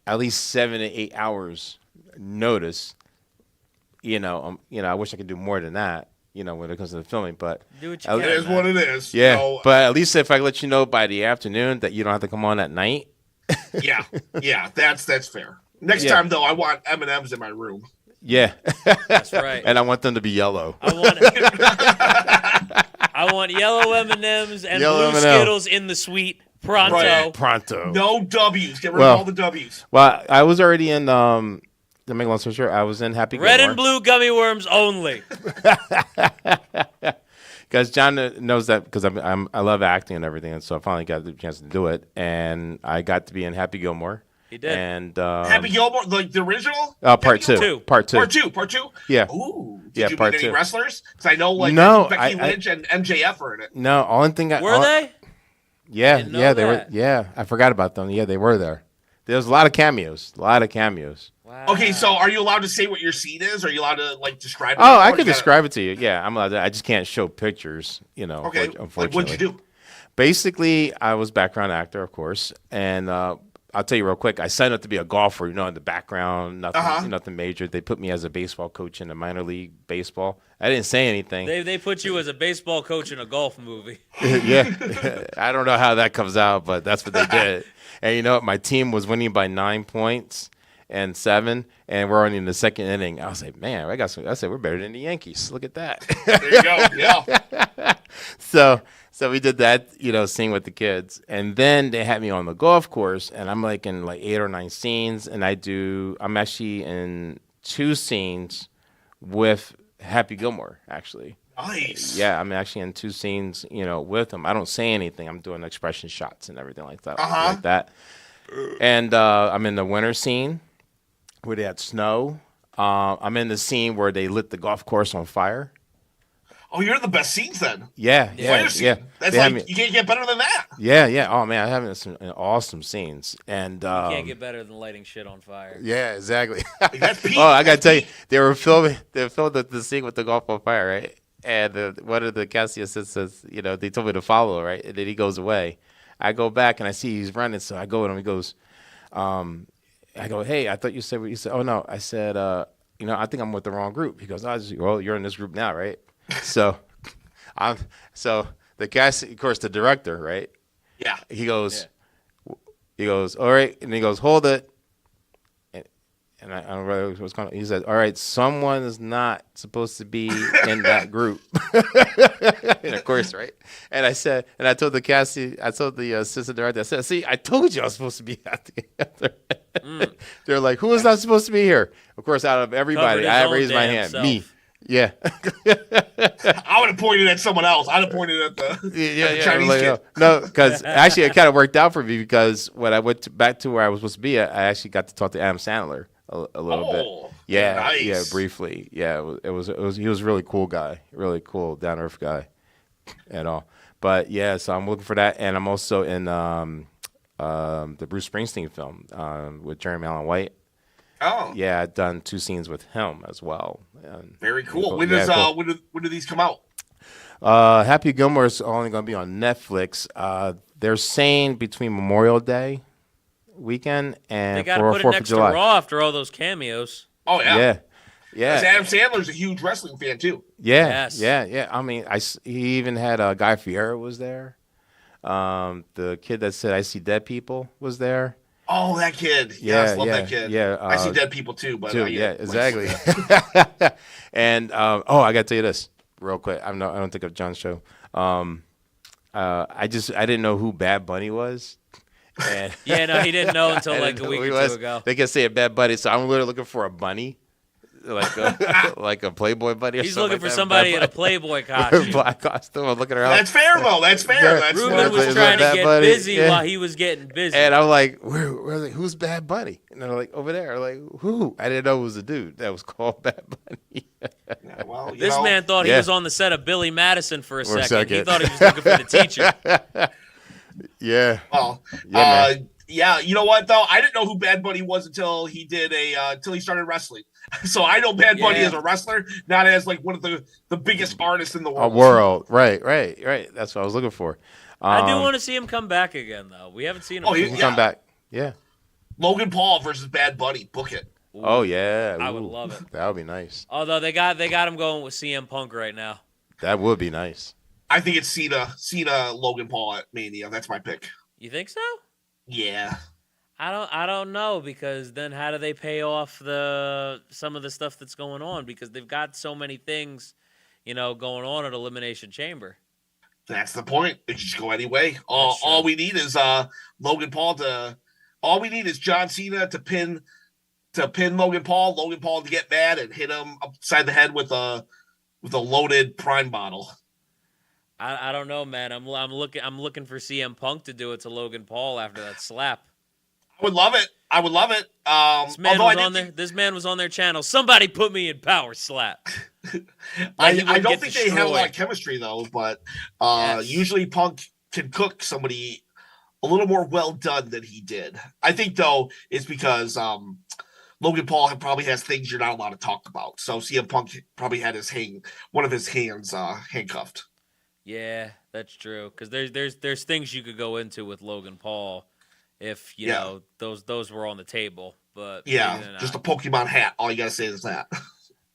[SPEAKER 2] at least 7 to 8 hours notice. I wish I could do more than that, when it comes to the filming, but
[SPEAKER 1] do what you can,
[SPEAKER 3] what it is.
[SPEAKER 2] Yeah. But at least if I let you know by the afternoon that you don't have to come on at night,
[SPEAKER 3] Yeah, that's fair. Next
[SPEAKER 2] Yeah.
[SPEAKER 3] time though, I want M&Ms in my room.
[SPEAKER 2] Yeah.
[SPEAKER 1] That's right.
[SPEAKER 2] And I want them to be yellow.
[SPEAKER 1] I want yellow M&Ms and
[SPEAKER 2] Yellow
[SPEAKER 1] blue
[SPEAKER 2] M&M.
[SPEAKER 1] Skittles in the suite pronto.
[SPEAKER 3] Right.
[SPEAKER 2] Pronto.
[SPEAKER 3] No W's. Get rid of all the W's.
[SPEAKER 2] Well, I was already in. To make a long story short, I was in Happy
[SPEAKER 1] Red
[SPEAKER 2] Gilmore.
[SPEAKER 1] and blue gummy worms only.
[SPEAKER 2] Because John knows that because I love acting and everything, and so I finally got the chance to do it, and I got to be in Happy Gilmore.
[SPEAKER 1] He did.
[SPEAKER 2] And
[SPEAKER 3] Happy Gilmore, like the original.
[SPEAKER 2] Part two.
[SPEAKER 3] Part two.
[SPEAKER 2] Yeah.
[SPEAKER 3] Ooh.
[SPEAKER 2] Yeah,
[SPEAKER 3] Did you
[SPEAKER 2] part
[SPEAKER 3] meet any
[SPEAKER 2] two.
[SPEAKER 3] wrestlers? Because I know like
[SPEAKER 2] No,
[SPEAKER 3] Becky Lynch and MJF are in it.
[SPEAKER 2] No, only thing
[SPEAKER 1] Were they?
[SPEAKER 2] Yeah,
[SPEAKER 1] didn't know
[SPEAKER 2] they were.
[SPEAKER 1] that.
[SPEAKER 2] Yeah, I forgot about them. Yeah, they were there. There was a lot of cameos.
[SPEAKER 1] Wow.
[SPEAKER 3] Okay, so are you allowed to say what your scene is? Are you allowed to like describe it?
[SPEAKER 2] Oh, I
[SPEAKER 3] Or
[SPEAKER 2] could
[SPEAKER 3] you gotta-
[SPEAKER 2] describe it to you. Yeah, I'm allowed to. I just can't show pictures.
[SPEAKER 3] Okay. Like,
[SPEAKER 2] Unfortunately.
[SPEAKER 3] what'd you do?
[SPEAKER 2] Basically, I was background actor, of course, and I'll tell you real quick. I signed up to be a golfer, in the background, nothing major. They put me as a baseball coach in the minor league baseball. I didn't say anything.
[SPEAKER 1] They put you as a baseball coach in a golf movie.
[SPEAKER 2] Yeah, I don't know how that comes out, but that's what they did. And you know what? My team was winning by 9 points and 7, and we're only in the second inning. I was like, man, I said we're better than the Yankees. Look at that.
[SPEAKER 3] There you go. Yeah.
[SPEAKER 2] So we did that, scene with the kids, and then they had me on the golf course, and I'm like in 8 or 9 scenes, and I'm actually in 2 scenes with Happy Gilmore, actually.
[SPEAKER 3] Nice.
[SPEAKER 2] Yeah, I'm actually in 2 scenes, with him. I don't say anything. I'm doing expression shots and everything like that. Like that. And I'm in the winter scene where they had snow. I'm in the scene where they lit the golf course on fire.
[SPEAKER 3] Oh, you're in the best scenes then.
[SPEAKER 2] Yeah.
[SPEAKER 3] Fire scene. That's
[SPEAKER 2] They had
[SPEAKER 3] like you can't get better than that.
[SPEAKER 2] Yeah. Oh man, I'm having some awesome scenes, and
[SPEAKER 1] You can't get better than lighting shit on fire.
[SPEAKER 2] yeah, exactly.
[SPEAKER 3] Like, that's peak.
[SPEAKER 2] Oh, I gotta
[SPEAKER 3] That's
[SPEAKER 2] tell you,
[SPEAKER 3] peak.
[SPEAKER 2] they filmed the scene with the golf on fire, right? And one of the casting assistants, they told me to follow, right? And then he goes away. I go back and I see he's running, so I go with him. He goes, I go, hey, I thought you said what you said. Oh no, I said, I think I'm with the wrong group. He goes, well, you're in this group now, right? So, so the cast, of course, the director, right?
[SPEAKER 3] Yeah.
[SPEAKER 2] He goes, all right, and he goes, hold it. And I don't know what's going on. He said, all right, someone is not supposed to be in that group. And of course, right? And I told the assistant director, I said, see, I told you I was supposed to be out together. They're like, who is not supposed to be here? Of course, out of everybody,
[SPEAKER 1] Covered his
[SPEAKER 2] I
[SPEAKER 1] own
[SPEAKER 2] raised my
[SPEAKER 1] damn
[SPEAKER 2] hand.
[SPEAKER 1] self.
[SPEAKER 2] Me. Yeah.
[SPEAKER 3] I would have pointed at someone else. I'd have pointed at the, at the Chinese kid.
[SPEAKER 2] No, because actually it kind of worked out for me because when I went back to where I was supposed to be, I actually got to talk to Adam Sandler a little bit. Yeah,
[SPEAKER 3] nice.
[SPEAKER 2] yeah, briefly. Yeah, it was. He was a really cool guy, really cool, down to earth guy, and all. But yeah, so I'm looking for that, and I'm also in the Bruce Springsteen film with Jeremy Allen White.
[SPEAKER 3] Oh,
[SPEAKER 2] Yeah, I've done 2 scenes with him as well. And
[SPEAKER 3] very cool.
[SPEAKER 2] When
[SPEAKER 3] do these come out?
[SPEAKER 2] Happy Gilmore is only going to be on Netflix. They're saying between Memorial Day weekend and
[SPEAKER 1] They got to put it
[SPEAKER 2] 4th of
[SPEAKER 1] next to
[SPEAKER 2] July.
[SPEAKER 1] Raw after all those cameos.
[SPEAKER 3] Oh yeah.
[SPEAKER 2] Yeah.
[SPEAKER 3] Because Adam Sandler's a huge wrestling fan too.
[SPEAKER 1] Yes.
[SPEAKER 2] Yeah. I mean, he even had Guy Fieri was there. The kid that said "I see dead people" was there.
[SPEAKER 3] Oh, that kid. Yes, love that kid.
[SPEAKER 2] Yeah,
[SPEAKER 3] I see dead people too, but
[SPEAKER 2] yeah, exactly. And I gotta tell you this real quick. I don't think of John's show. I didn't know who Bad Bunny was. And
[SPEAKER 1] Yeah, no, he didn't know until
[SPEAKER 2] I
[SPEAKER 1] like
[SPEAKER 2] didn't
[SPEAKER 1] a
[SPEAKER 2] know
[SPEAKER 1] week
[SPEAKER 2] who
[SPEAKER 1] or
[SPEAKER 2] he
[SPEAKER 1] two
[SPEAKER 2] was.
[SPEAKER 1] ago.
[SPEAKER 2] They can say a Bad Bunny, so I'm literally looking for a bunny, like a Playboy bunny. Or
[SPEAKER 1] He's
[SPEAKER 2] something
[SPEAKER 1] looking for
[SPEAKER 2] like that.
[SPEAKER 1] somebody in a
[SPEAKER 2] Bad
[SPEAKER 1] Playboy
[SPEAKER 2] Bunny.
[SPEAKER 1] costume.
[SPEAKER 2] Black costume. I'm looking around.
[SPEAKER 3] That's fair though. That's fair.
[SPEAKER 2] Yeah.
[SPEAKER 3] That's
[SPEAKER 1] Ruben
[SPEAKER 2] Bad
[SPEAKER 1] was
[SPEAKER 2] Bunny,
[SPEAKER 1] trying to
[SPEAKER 2] Bad
[SPEAKER 1] get
[SPEAKER 2] Bunny.
[SPEAKER 1] busy
[SPEAKER 2] Yeah.
[SPEAKER 1] while he was getting busy.
[SPEAKER 2] And I'm like, where's who's Bad Bunny? And they're like, over there. I'm like, who? I didn't know it was a dude that was called Bad Bunny.
[SPEAKER 3] Yeah, well,
[SPEAKER 1] This man thought he
[SPEAKER 2] Yeah.
[SPEAKER 1] was on the set of Billy Madison for a
[SPEAKER 2] For a
[SPEAKER 1] second. He
[SPEAKER 2] second.
[SPEAKER 1] thought he was looking for the teacher.
[SPEAKER 2] Yeah.
[SPEAKER 3] Well,
[SPEAKER 2] man.
[SPEAKER 3] yeah. You know what though? I didn't know who Bad Bunny was until he did until he started wrestling. So I know Bad Bunny
[SPEAKER 1] Yeah.
[SPEAKER 3] as a wrestler, not as like one of the biggest artists in the
[SPEAKER 2] A
[SPEAKER 3] world.
[SPEAKER 2] world. Right. That's what I was looking for.
[SPEAKER 1] I do want to see him come back again, though. We haven't seen him.
[SPEAKER 3] Oh, he-
[SPEAKER 2] We'll
[SPEAKER 3] yeah.
[SPEAKER 2] come back. Yeah.
[SPEAKER 3] Logan Paul versus Bad Bunny. Book it.
[SPEAKER 2] Oh yeah.
[SPEAKER 1] I would
[SPEAKER 2] Ooh.
[SPEAKER 1] love it.
[SPEAKER 2] That would be nice.
[SPEAKER 1] Although they got him going with CM Punk right now.
[SPEAKER 2] That would be nice.
[SPEAKER 3] I think it's Cena, Logan Paul at Mania. That's my pick.
[SPEAKER 1] You think so?
[SPEAKER 3] Yeah.
[SPEAKER 1] I don't know, because then how do they pay off some of the stuff that's going on, because they've got so many things, going on at Elimination Chamber.
[SPEAKER 3] That's the point. It should just go anyway.
[SPEAKER 1] That's
[SPEAKER 3] All
[SPEAKER 1] true.
[SPEAKER 3] we need is Logan Paul to. All we need is John Cena to pin Logan Paul. Logan Paul to get mad and hit him upside the head with a loaded Prime bottle.
[SPEAKER 1] I don't know, man. I'm looking for CM Punk to do it to Logan Paul after that slap.
[SPEAKER 3] I would love it.
[SPEAKER 1] This man was on their channel. Somebody put me in power slap.
[SPEAKER 3] I don't think they have a lot of chemistry though, but usually Punk can cook somebody a little more well done than he did. I think though it's because Logan Paul probably has things you're not allowed to talk about. So CM Punk probably had one of his hands handcuffed.
[SPEAKER 1] Yeah, that's true. Because there's things you could go into with Logan Paul if those were on the table. But
[SPEAKER 3] just a Pokemon hat. All you gotta say is that.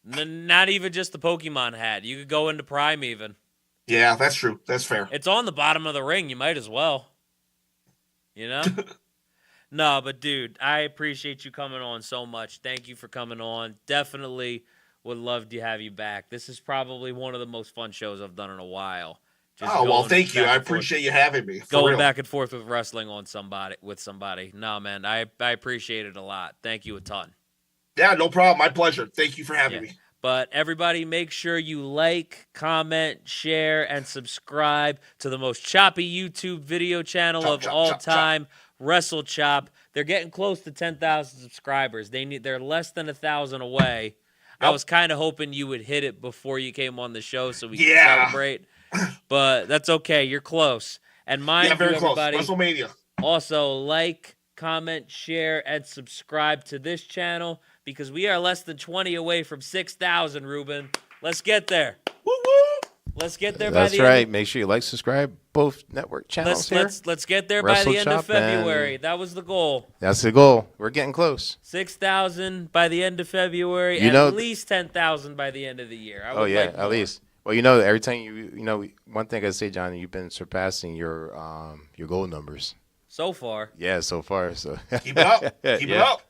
[SPEAKER 1] Not even just the Pokemon hat. You could go into Prime even.
[SPEAKER 3] Yeah, that's true. That's fair.
[SPEAKER 1] It's on the bottom of the ring. You might as well. No, but dude, I appreciate you coming on so much. Thank you for coming on. Definitely would love to have you back. This is probably one of the most fun shows I've done in a while.
[SPEAKER 3] Thank you. I appreciate you having me.
[SPEAKER 1] Going back and forth with wrestling with somebody. No, man, I appreciate it a lot. Thank you a ton.
[SPEAKER 3] Yeah, no problem. My pleasure. Thank you for having me.
[SPEAKER 1] But everybody, make sure you like, comment, share, and subscribe to the most choppy YouTube video channel of all time, Wrestle Chop. They're getting close to 10,000 subscribers. They're less than 1,000 away. Yep. I was kind of hoping you would hit it before you came on the show so we can celebrate. But that's okay. You're close. And mind you, everybody,
[SPEAKER 3] close. WrestleMania.
[SPEAKER 1] Also, like, comment, share, and subscribe to this channel because we are less than 20 away from 6,000, Ruben. Let's get there.
[SPEAKER 3] Woo-woo!
[SPEAKER 1] Let's get there
[SPEAKER 2] by the
[SPEAKER 1] end.
[SPEAKER 2] That's right. Make sure you like, subscribe, both network channels
[SPEAKER 1] Let's get there by the end of February. That was the goal.
[SPEAKER 2] That's the goal. We're getting close.
[SPEAKER 1] 6,000 by the end of February, at least 10,000 by the end of the year.
[SPEAKER 2] At least. Well, every time one thing I say, Johnny, you've been surpassing your goal numbers.
[SPEAKER 1] So far.
[SPEAKER 2] Yeah, so far. So
[SPEAKER 3] keep it up. Keep it up.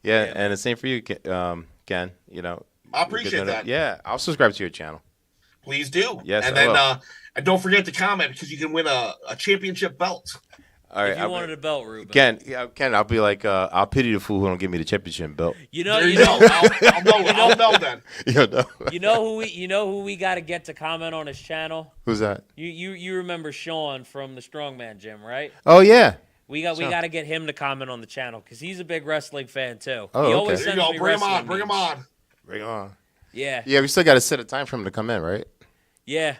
[SPEAKER 2] Yeah, and the same for you, Ken. I
[SPEAKER 3] appreciate that.
[SPEAKER 2] Yeah, I'll subscribe to your channel.
[SPEAKER 3] Please do.
[SPEAKER 2] Yes,
[SPEAKER 3] and then and don't forget to comment because you can win a championship belt.
[SPEAKER 2] All right,
[SPEAKER 1] if you wanted a belt, Ruben.
[SPEAKER 2] Ken, I'll be like, I'll pity the fool who don't give me the championship belt.
[SPEAKER 3] I'll know then.
[SPEAKER 1] You know who we got to get to comment on his channel?
[SPEAKER 2] Who's that?
[SPEAKER 1] You remember Sean from the Strongman Gym, right?
[SPEAKER 2] Oh yeah.
[SPEAKER 1] We got to get him to comment on the channel because he's a big wrestling fan too.
[SPEAKER 2] Oh,
[SPEAKER 1] he
[SPEAKER 2] okay.
[SPEAKER 1] always sends me
[SPEAKER 3] Bring him
[SPEAKER 1] wrestling
[SPEAKER 3] on.
[SPEAKER 2] Bring him on.
[SPEAKER 1] Yeah.
[SPEAKER 2] Yeah, we still got to set a time for him to come in, right?
[SPEAKER 1] Yeah.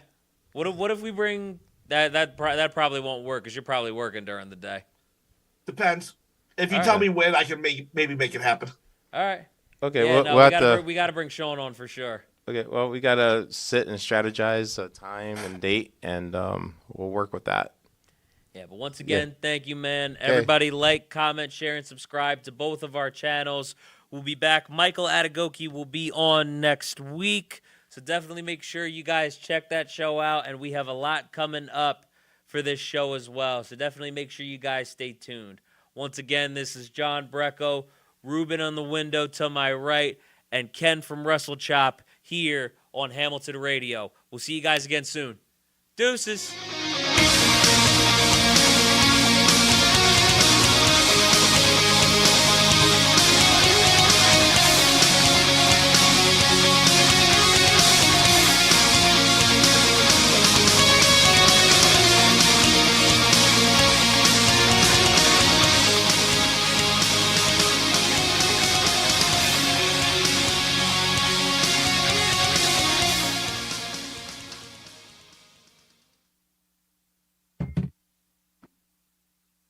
[SPEAKER 1] What if we bring that? That probably won't work because you're probably working during the day.
[SPEAKER 3] Depends. If you tell me when, I can maybe make it happen.
[SPEAKER 1] All right.
[SPEAKER 2] Okay.
[SPEAKER 1] Yeah, we got to bring Sean on for sure.
[SPEAKER 2] Okay. Well, we got to sit and strategize a time and date, and we'll work with that.
[SPEAKER 1] Yeah, but once again, thank you, man. Okay. Everybody like, comment, share, and subscribe to both of our channels. We'll be back. Michael Adegoki will be on next week. So definitely make sure you guys check that show out. And we have a lot coming up for this show as well. So definitely make sure you guys stay tuned. Once again, this is John Brecko, Ruben on the window to my right, and Ken from Wrestle Chop here on Hamilton Radio. We'll see you guys again soon. Deuces.